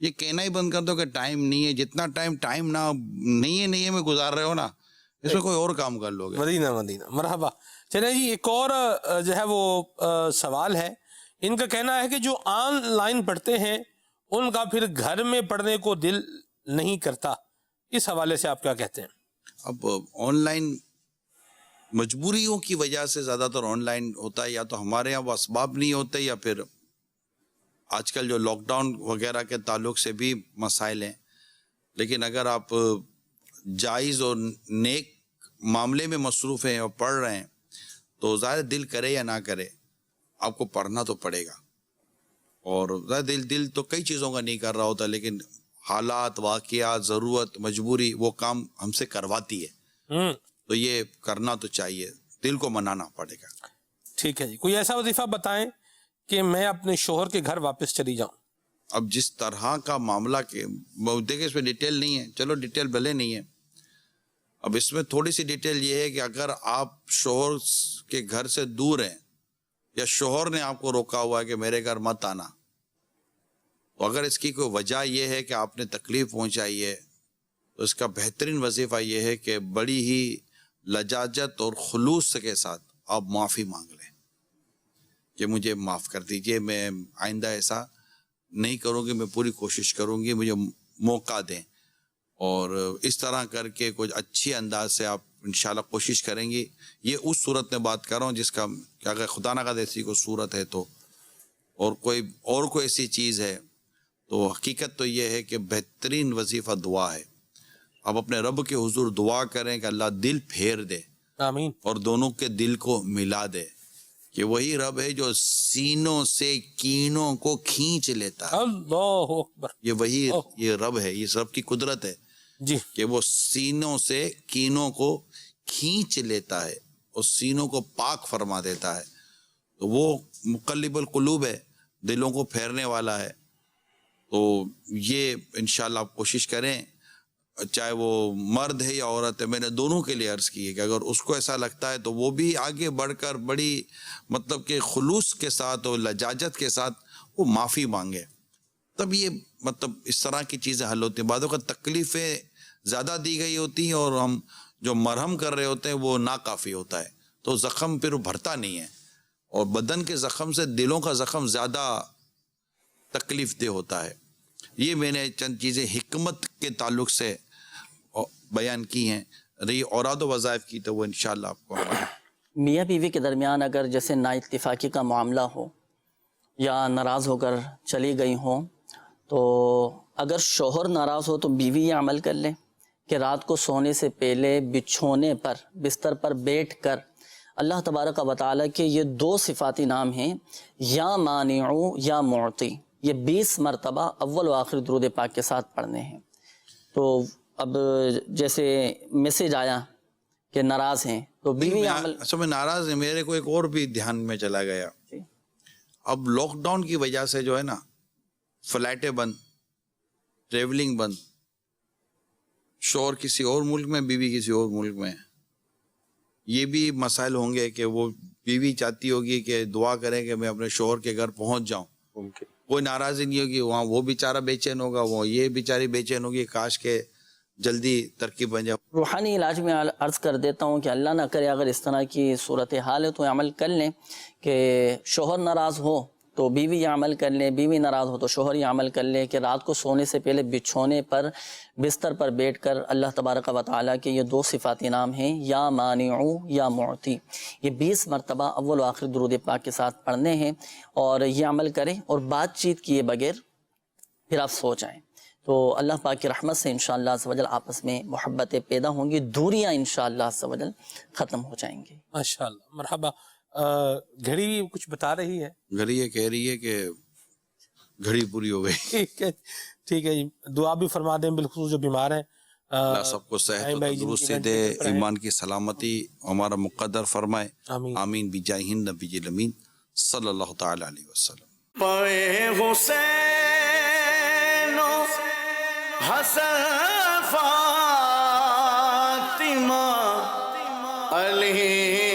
یہ کہنا ہی بند کر دو کہ ٹائم نہیں ہے. جتنا ٹائم نہ نہیں ہے میں گزار رہے ہو نا, اس میں کوئی اور کام کر لو گے. مدینہ مرحبا. چلیں جی, ایک اور جو ہے وہ سوال ہے. ان کا کہنا ہے کہ جو آن لائن پڑھتے ہیں ان کا پھر گھر میں پڑھنے کو دل نہیں کرتا, اس حوالے سے آپ کیا کہتے ہیں؟ اب آن لائن مجبوریوں کی وجہ سے زیادہ تر آن لائن ہوتا ہے, یا تو ہمارے یہاں وہ اسباب نہیں ہوتے, یا پھر آج کل جو لاک ڈاؤن وغیرہ کے تعلق سے بھی مسائل ہیں. لیکن اگر آپ جائز اور نیک معاملے میں مصروف ہیں اور پڑھ رہے ہیں تو ظاہر دل کرے یا نہ کرے آپ کو پڑھنا تو پڑے گا. اور ظاہر دل تو کئی چیزوں کا نہیں کر رہا ہوتا, لیکن حالات, واقعات, ضرورت, مجبوری وہ کام ہم سے کرواتی ہے, تو یہ کرنا تو چاہیے, دل کو منانا پڑے گا. ٹھیک ہے جی. کوئی ایسا وظیفہ بتائیں کہ میں اپنے شوہر کے گھر واپس چلی جاؤں. اب جس طرح کا معاملہ کے دیکھیں, اس میں ڈیٹیل نہیں ہے, چلو ڈیٹیل بھلے نہیں ہے. اب اس میں تھوڑی سی ڈیٹیل یہ ہے کہ اگر آپ شوہر کے گھر سے دور ہیں, یا شوہر نے آپ کو روکا ہوا ہے کہ میرے گھر مت آنا, تو اگر اس کی کوئی وجہ یہ ہے کہ آپ نے تکلیف پہنچائی ہے, تو اس کا بہترین وظیفہ یہ ہے کہ بڑی ہی لجاجت اور خلوص کے ساتھ آپ معافی مانگ لیں کہ مجھے معاف کر دیجئے, میں آئندہ ایسا نہیں کروں گی, میں پوری کوشش کروں گی, مجھے موقع دیں. اور اس طرح کر کے کچھ اچھی انداز سے آپ انشاءاللہ کوشش کریں گی. یہ اس صورت میں بات کر رہا ہوں جس کا کہ اگر خدا نہ خواستہ ایسی کوئی صورت ہے تو, اور کوئی ایسی چیز ہے, تو حقیقت تو یہ ہے کہ بہترین وظیفہ دعا ہے. آپ اپنے رب کے حضور دعا کریں کہ اللہ دل پھیر دے, آمین, اور دونوں کے دل کو ملا دے, کہ وہی رب ہے جو سینوں سے کینوں کو کھینچ لیتا ہے. اللہ اکبر. یہ رب ہے, یہ رب کی قدرت ہے جی, کہ وہ سینوں سے کینوں کو کھینچ لیتا ہے اور سینوں کو پاک فرما دیتا ہے. تو وہ مقلب القلوب ہے, دلوں کو پھیرنے والا ہے. تو یہ انشاءاللہ آپ کوشش کریں, چاہے وہ مرد ہے یا عورت ہے. میں نے دونوں کے لیے عرض کی ہے کہ اگر اس کو ایسا لگتا ہے تو وہ بھی آگے بڑھ کر بڑی مطلب کہ خلوص کے ساتھ اور لجاجت کے ساتھ وہ معافی مانگے, تب یہ مطلب اس طرح کی چیزیں حل ہوتی ہیں. بعضوں کا تکلیفیں زیادہ دی گئی ہوتی ہیں اور ہم جو مرہم کر رہے ہوتے ہیں وہ ناکافی ہوتا ہے, تو زخم پھر بھرتا نہیں ہے, اور بدن کے زخم سے دلوں کا زخم زیادہ تکلیف دہ ہوتا ہے. یہ میں نے چند چیزیں حکمت کے تعلق سے بیان کی ہیں. رہی اوراد و وظائف کی تو وہ انشاءاللہ آپ کو میاں بیوی کے درمیان اگر جیسے نا اتفاقی کا معاملہ ہو یا ناراض ہو کر چلی گئی ہوں, تو اگر شوہر ناراض ہو تو بیوی یہ عمل کر لے کہ رات کو سونے سے پہلے بچھونے پر بستر پر بیٹھ کر اللہ تبارک و تعالیٰ کے یہ 2 صفاتی نام ہیں, یا مانعو یا معطی, یہ 20 مرتبہ اول و آخر درود پاک کے ساتھ پڑھنے ہیں. تو اب جیسے میسج آیا کہ ناراض ہیں تو بیوی عمل اصل میں ناراض ہیں, میرے کو ایک اور بھی دھیان میں چلا گیا. اب لاک ڈاؤن کی وجہ سے جو ہے نا, فلائٹیں بند, ٹریولنگ بند, شوہر کسی اور ملک میں, بیوی کسی اور ملک میں, یہ بھی مسائل ہوں گے کہ وہ بیوی چاہتی ہوگی کہ دعا کریں کہ میں اپنے شوہر کے گھر پہنچ جاؤں, کوئی ناراضی نہیں ہوگی, وہاں وہ بیچارہ بے چین ہوگا, وہ یہ بیچاری بے چین ہوگی, کاش کے جلدی ترقی بن جائے. روحانی علاج میں عرض کر دیتا ہوں کہ اللہ نہ کرے اگر اس طرح کی صورتحال ہے تو عمل کر لیں کہ شوہر ناراض ہو تو بیوی یہ عمل کر لے, بیوی ناراض ہو تو شوہر یہ عمل کر لے کہ رات کو سونے سے پہلے بچھونے پر بستر پر بیٹھ کر اللہ تبارک و تعالیٰ کے یہ 2 صفاتی نام ہیں, یا مانعو یا معطی, یہ 20 مرتبہ اول و آخر درود پاک کے ساتھ پڑھنے ہیں, اور یہ عمل کریں اور بات چیت کیے بغیر پھر آپ سو جائیں. تو اللہ پاک کی رحمت سے انشاءاللہ عز و جل آپس میں محبتیں پیدا ہوں گی, دوریاں انشاءاللہ عز و جل ختم ہو جائیں گی. ماشاءاللہ, مرحبا. گھڑی بھی کچھ بتا رہی ہے, گھڑی یہ کہہ رہی ہے کہ گھڑی پوری ہو گئی. ٹھیک ہے جی, دعا بھی فرما دیں بالخصوص جو بیمار ہیں, اللہ سب کو صحت و تندرستی دے, ایمان کی سلامتی ہمارا مقدر فرمائے, آمین بجاہ النبی الامین صلی اللہ تعالی علیہ وسلم. پائے حسین و حسن فاطمہ علی